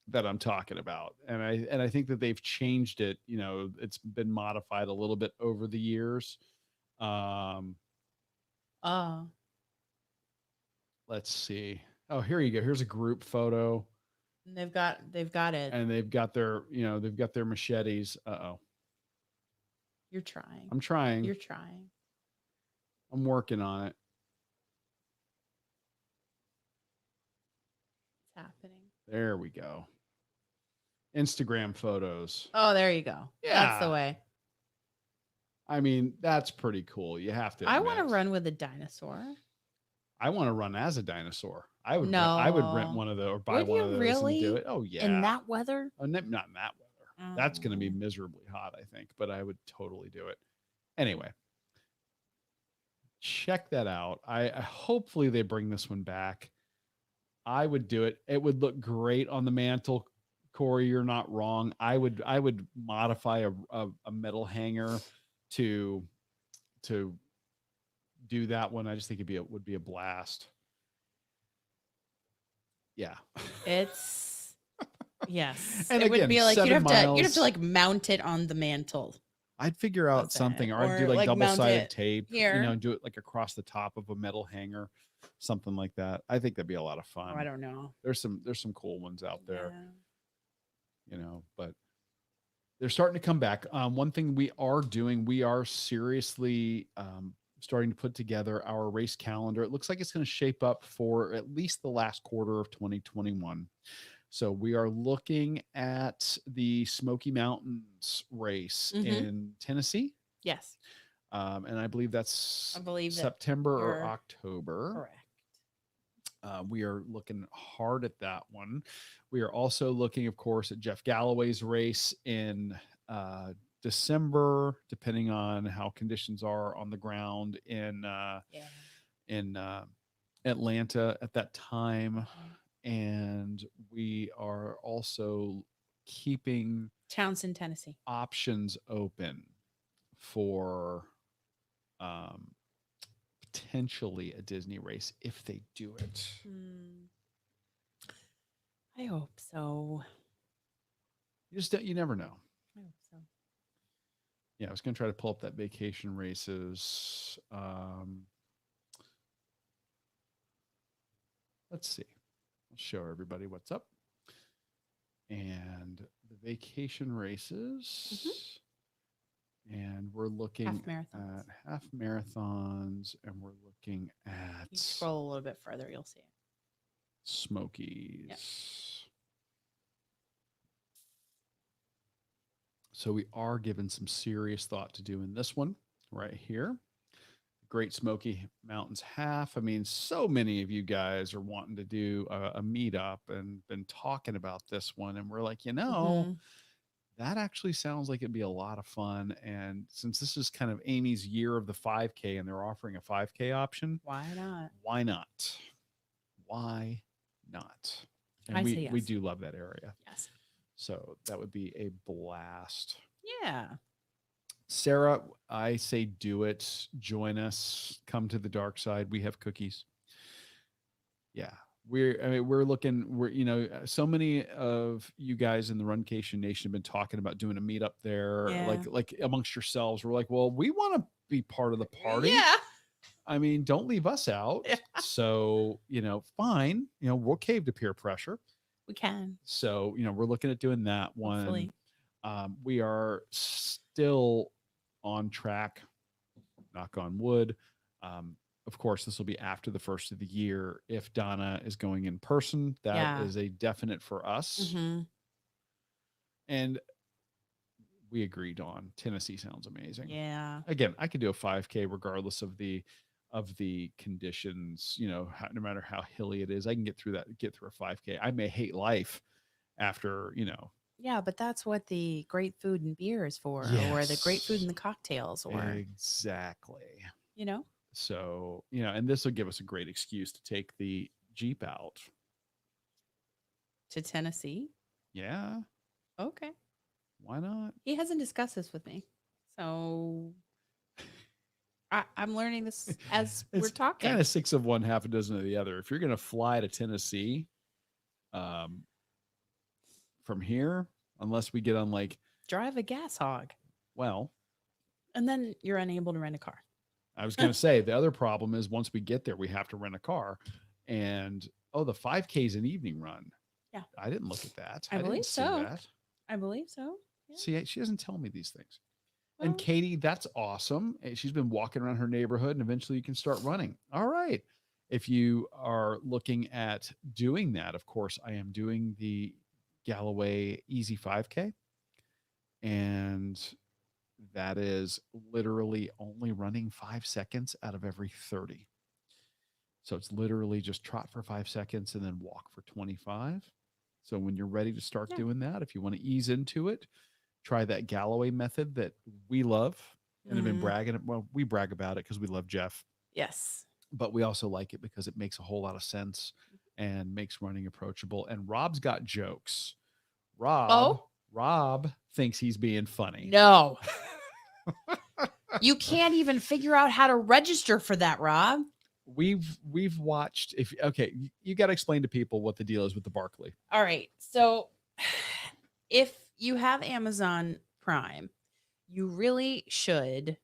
that I'm talking about. And I think that they've changed it. You know, it's been modified a little bit over the years. Let's see. Oh, here you go. Here's a group photo. And they've got it. And they've got their machetes. Uh-oh. You're trying. I'm trying. You're trying. I'm working on it. It's happening. There we go. Instagram photos. Oh, there you go. Yeah. That's the way. I mean, that's pretty cool. You have to. I want to run with a dinosaur. I want to run as a dinosaur. I would rent one of those or buy one of those and do it. Oh yeah. In that weather? Oh, not in that weather. That's going to be miserably hot, I think, but I would totally do it. Anyway, check that out. I hopefully they bring this one back. I would do it. It would look great on the mantle. Corey, you're not wrong. I would modify a metal hanger to do that one. I just think it would be a blast. Yeah. It's yes. And it again, would be like you'd have to like mount it on the mantle. I'd figure out something, or I'd do like double-sided tape, here. Do it like across the top of a metal hanger, something like that. I think that'd be a lot of fun. I don't know. There's some cool ones out there, but they're starting to come back. One thing we are doing, we are seriously starting to put together our race calendar. It looks like it's going to shape up for at least the last quarter of 2021. So we are looking at the Smoky Mountains race in Tennessee. Yes. And I believe that's September or October. Correct. We are looking hard at that one. We are also looking, of course, at Jeff Galloway's race in December, depending on how conditions are on the ground in Atlanta at that time. And we are also keeping Townsend, Tennessee options open for potentially a Disney race if they do it. I hope so. You never know. I hope so. Yeah, I was going to try to pull up that vacation races. Let's see. I'll show everybody what's up. And the vacation races. And we're looking at half marathons, and we're looking at. You scroll a little bit further, you'll see it. Smokies. Yep. So we are giving some serious thought to doing this one right here. Great Smoky Mountains half. I mean, so many of you guys are wanting to do a meetup and been talking about this one. And we're like, that actually sounds like it'd be a lot of fun. And since this is kind of Amy's year of the 5K and they're offering a 5K option, why not? Why not? Why not? And I say yes. We do love that area. Yes. So that would be a blast. Yeah. Sarah, I say do it. Join us. Come to the dark side. We have cookies. Yeah. We're looking, so many of you guys in the Runcation Nation have been talking about doing a meetup there, like amongst yourselves. We're like, well, we want to be part of the party. Yeah. I mean, don't leave us out. Yeah. So, fine. We'll cave to peer pressure. We can. So, we're looking at doing that one. Hopefully. We are still on track, knock on wood. Of course, this will be after the first of the year. If Donna is going in person, that is a definite for us. And we agreed on Tennessee sounds amazing. Yeah. Again, I could do a 5K regardless of the conditions, no matter how hilly it is. I can get through a 5K. I may hate life after, Yeah, but that's what the great food and beer is for, or the great food and the cocktails, or exactly. So, and this will give us a great excuse to take the Jeep out to Tennessee. Yeah. Okay. Why not? He hasn't discussed this with me, so I'm learning this as we're talking. Kind of 6 of one, half a dozen of the other. If you're going to fly to Tennessee, from here, unless we get on drive a gas hog. Well, and then you're unable to rent a car. I was going to say the other problem is once we get there, we have to rent a car, and the 5K is an evening run. Yeah, I didn't look at that. I believe so. I believe so. Yeah. See, she doesn't tell me these things. Well, and Katie, that's awesome. She's been walking around her neighborhood, and eventually you can start running. All right. If you are looking at doing that, of course, I am doing the Galloway Easy 5K, and that is literally only running 5 seconds out of every 30. So it's literally just trot for 5 seconds and then walk for 25. So when you're ready to start doing that, if you want to ease into it, try that Galloway method that we love and have been bragging. Well, we brag about it because we love Jeff. Yes. But we also like it because it makes a whole lot of sense and makes running approachable. And Rob's got jokes. Rob thinks he's being funny. No. You can't even figure out how to register for that, Rob. We've watched you got to explain to people what the deal is with the Barkley. All right. So if you have Amazon Prime, you really should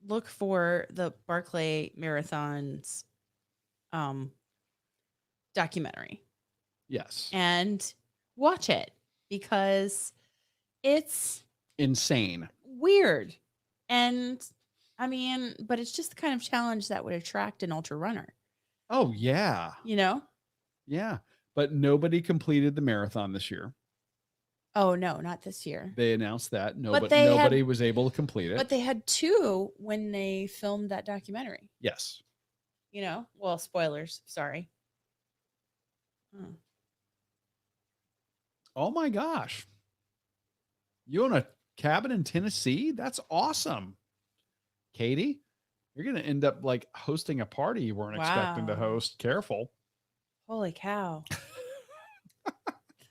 look for the Barkley Marathons documentary. Yes. And watch it because it's insane. Weird. And I mean, but it's just the kind of challenge that would attract an ultra runner. Oh, yeah. Yeah. But nobody completed the marathon this year. Oh, no, not this year. They announced that. Nobody was able to complete it. But they had 2 when they filmed that documentary. Yes. Well, spoilers. Sorry. Oh, my gosh. You own a cabin in Tennessee? That's awesome. Katie, you're going to end up hosting a party you weren't expecting to host. Careful. Holy cow.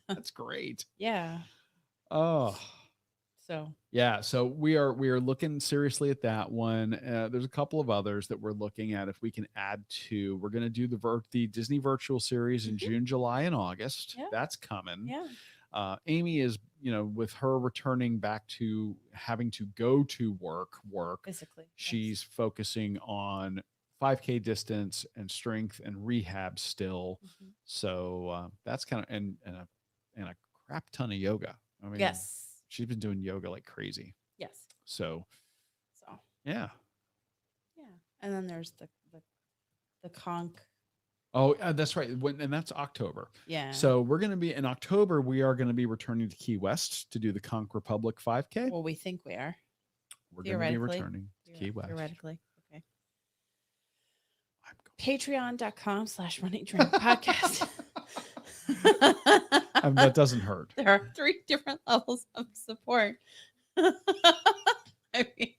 That's great. Yeah. Oh. Yeah, so we are looking seriously at that one. There's a couple of others that we're looking at if we can add to. We're going to do the Disney virtual series in June, July, and August. Yeah. That's coming. Yeah. Amy is, with her returning back to having to go to work Physically. she's focusing on 5K distance and strength and rehab still. So that's kind of and a crap ton of yoga. I mean, yes. She's been doing yoga like crazy. Yes. So yeah. Yeah. And then there's the conch. Oh, that's right. And that's October. Yeah. So we're going to be in October. We are going to be returning to Key West to do the Conch Republic 5K. Well, we think we are. We're going to be returning to Key West. Theoretically. Okay. Patreon.com/running drink podcast. That doesn't hurt. There are 3 different levels of support. I mean,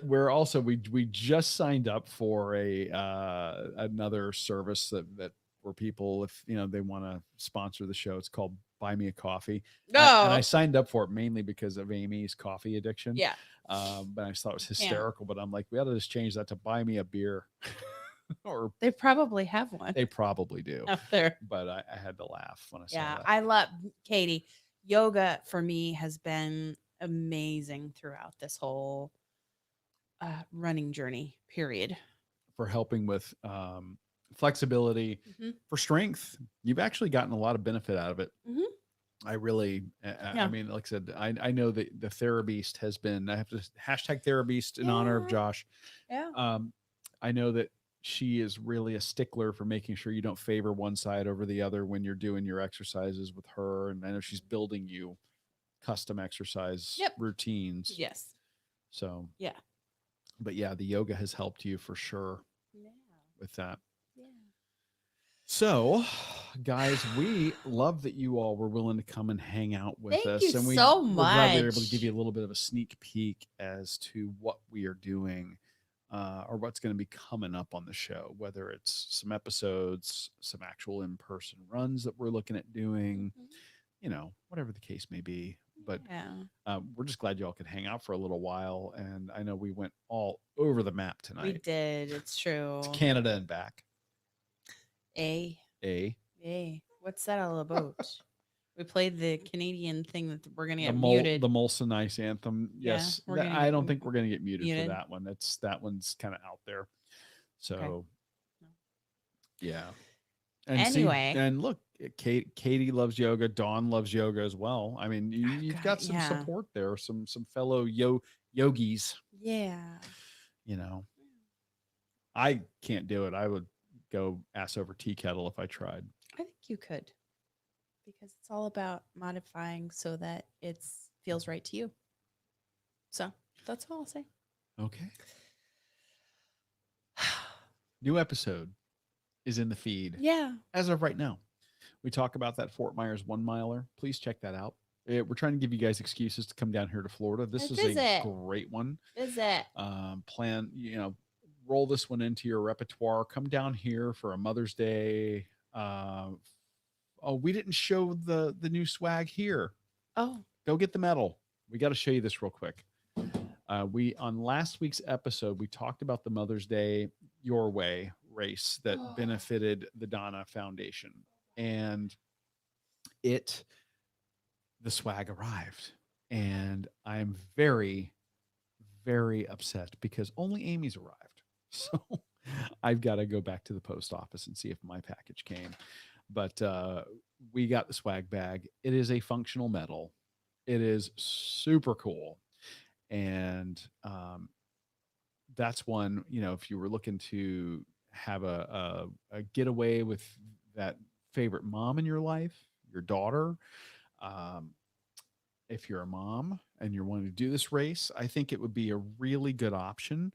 we're also we just signed up for another service that where people, if they want to sponsor the show, it's called Buy Me a Coffee. And I signed up for it mainly because of Amy's coffee addiction. Yeah. But I just thought it was hysterical. But I'm like, we ought to just change that to Buy Me a Beer. Or they probably have one. They probably do out there. But I had to laugh when I saw that. I love Katie. Yoga for me has been amazing throughout this whole running journey period. For helping with flexibility, for strength, you've actually gotten a lot of benefit out of it. I really, I mean, like I said, I know that the TheraBeast has been, I have to hashtag TheraBeast in honor of Josh. Yeah. I know that she is really a stickler for making sure you don't favor one side over the other when you're doing your exercises with her. And I know she's building you custom exercise routines. Yes. So, yeah. But yeah, the yoga has helped you for sure with that. Yeah. So, guys, we love that you all were willing to come and hang out with us. Thank you and so we're much. glad we were able to give you a little bit of a sneak peek as to what we are doing. Or what's going to be coming up on the show, whether it's some episodes, some actual in-person runs that we're looking at doing, whatever the case may be. But we're just glad y'all could hang out for a little while. And I know we went all over the map tonight. We did. It's true. It's Canada and back. What's that all about? We played the Canadian thing that we're going to get muted. The Molson Ice anthem. Yes. I don't think we're going to get muted for that one. That one's kind of out there. So, yeah. And anyway. And look, Katie loves yoga. Dawn loves yoga as well. I mean, you've got some support there, some fellow yogis. Yeah. I can't do it. I would go ass over tea kettle if I tried. I think you could. Because it's all about modifying so that it feels right to you. So that's all I'll say. Okay. New episode is in the feed. Yeah. As of right now. We talk about that Fort Myers 1 miler. Please check that out. We're trying to give you guys excuses to come down here to Florida. This is a great one. Visit. Plan, roll this one into your repertoire. Come down here for a Mother's Day. We didn't show the new swag here. Oh, go get the medal. We got to show you this real quick. On last week's episode, we talked about the Mother's Day Your Way race that benefited the Donna Foundation, and the swag arrived, and I'm very, very upset because only Amy's arrived. So I've got to go back to the post office and see if my package came. But we got the swag bag. It is a functional medal. It is super cool. And that's one, if you were looking to have a getaway with that favorite mom in your life, your daughter, if you're a mom and you're wanting to do this race, I think it would be a really good option.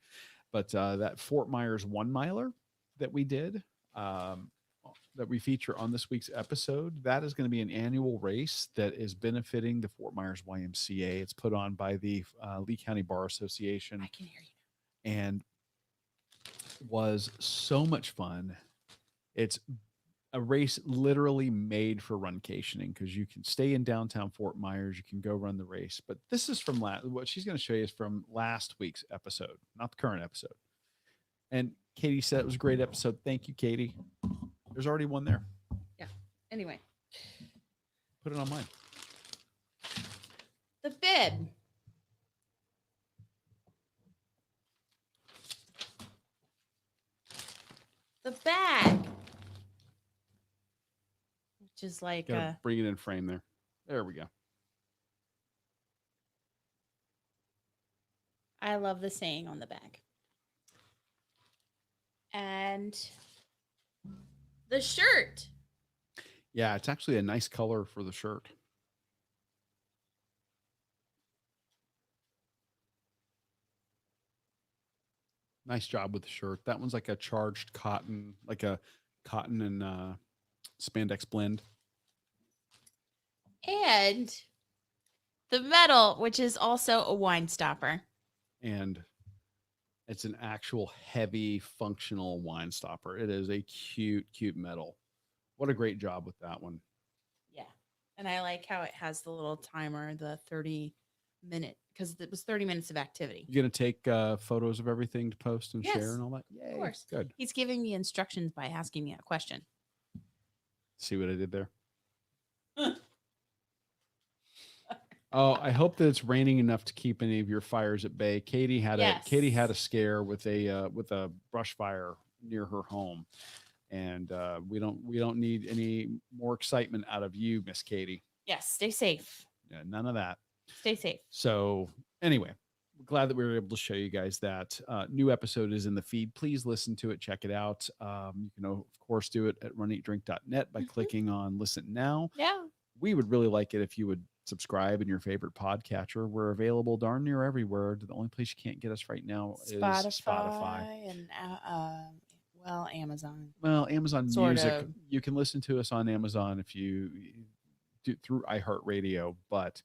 But that Fort Myers 1 miler that we did, that we feature on this week's episode, that is going to be an annual race that is benefiting the Fort Myers YMCA. It's put on by the Lee County Bar Association. I can hear you. And was so much fun. It's a race literally made for runcationing because you can stay in downtown Fort Myers. You can go run the race. But this is from what she's going to show you is from last week's episode, not the current episode. And Katie said it was a great episode. Thank you, Katie. There's already one there. Yeah. Anyway, put it on mine. The bib. The bag. Which is like bring it in frame there. There we go. I love the saying on the bag. And the shirt. Yeah, it's actually a nice color for the shirt. Nice job with the shirt. That one's like a charged cotton, like a cotton and spandex blend. And the medal, which is also a wine stopper. And it's an actual heavy functional wine stopper. It is a cute, cute medal. What a great job with that one. Yeah. And I like how it has the little timer, the 30-minute, because it was 30 minutes of activity. You're going to take photos of everything to post and share and all that? Yay. Of course. Good. He's giving me instructions by asking me a question. See what I did there? Oh, I hope that it's raining enough to keep any of your fires at bay. Katie had a scare with a brush fire near her home, and we don't need any more excitement out of you, Miss Katie. Yes, stay safe. Yeah, none of that. Stay safe. So anyway, we're glad that we were able to show you guys that new episode is in the feed. Please listen to it, check it out. You can of course do it at runeatdrink.net by clicking on listen now. Yeah, we would really like it if you would subscribe in your favorite podcatcher. We're available darn near everywhere. The only place you can't get us right now is Spotify and Amazon. Well, Amazon Music. You can listen to us on Amazon if you do through iHeartRadio, but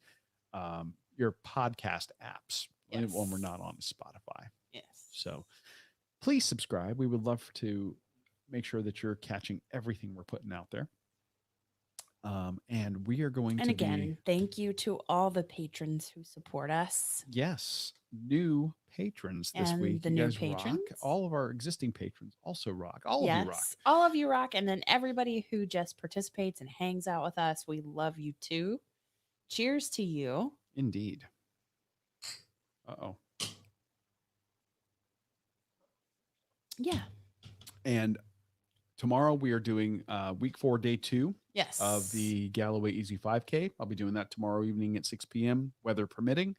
your podcast apps when we're not on Spotify. Yes. So please subscribe. We would love to make sure that you're catching everything we're putting out there. And we are going and again, thank you to all the patrons who support us. Yes, new patrons this week. The new patrons. Rock. All of our existing patrons also rock. All of you rock. All of you rock. And then everybody who just participates and hangs out with us, we love you too. Cheers to you. Indeed. Uh-oh. Yeah. And tomorrow we are doing week 4, day 2 of the Galloway Easy 5K. I'll be doing that tomorrow evening at 6 p.m., weather permitting.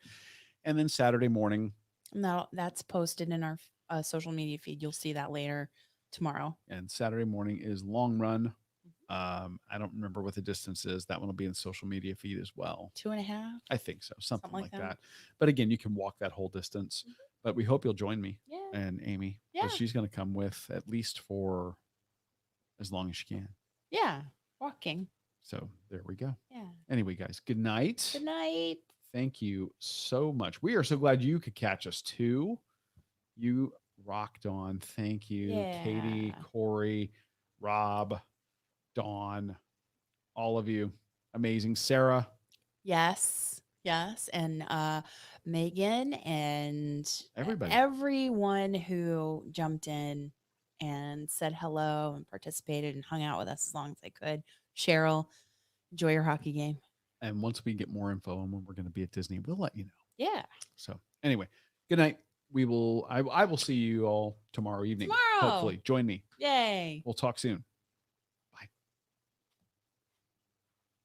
And then Saturday morning. No, that's posted in our social media feed. You'll see that later tomorrow. And Saturday morning is long run. I don't remember what the distance is. That one will be in the social media feed as well. 2.5? I think so. Something like that. But again, you can walk that whole distance. But we hope you'll join me and Amy. Yeah. She's going to come with at least for as long as she can. Yeah. Walking. So there we go. Yeah. Anyway, guys, good night. Good night. Thank you so much. We are so glad you could catch us too. You rocked on. Thank you. Yeah. Katie, Corey, Rob, Dawn, all of you. Amazing. Sarah. Yes. Yes. And Megan and everybody. Everyone who jumped in and said hello and participated and hung out with us as long as they could. Cheryl, enjoy your hockey game. And once we get more info on when we're going to be at Disney, we'll let you know. Yeah. So anyway, good night. I will see you all tomorrow evening. Tomorrow. Hopefully. Join me. Yay. We'll talk soon.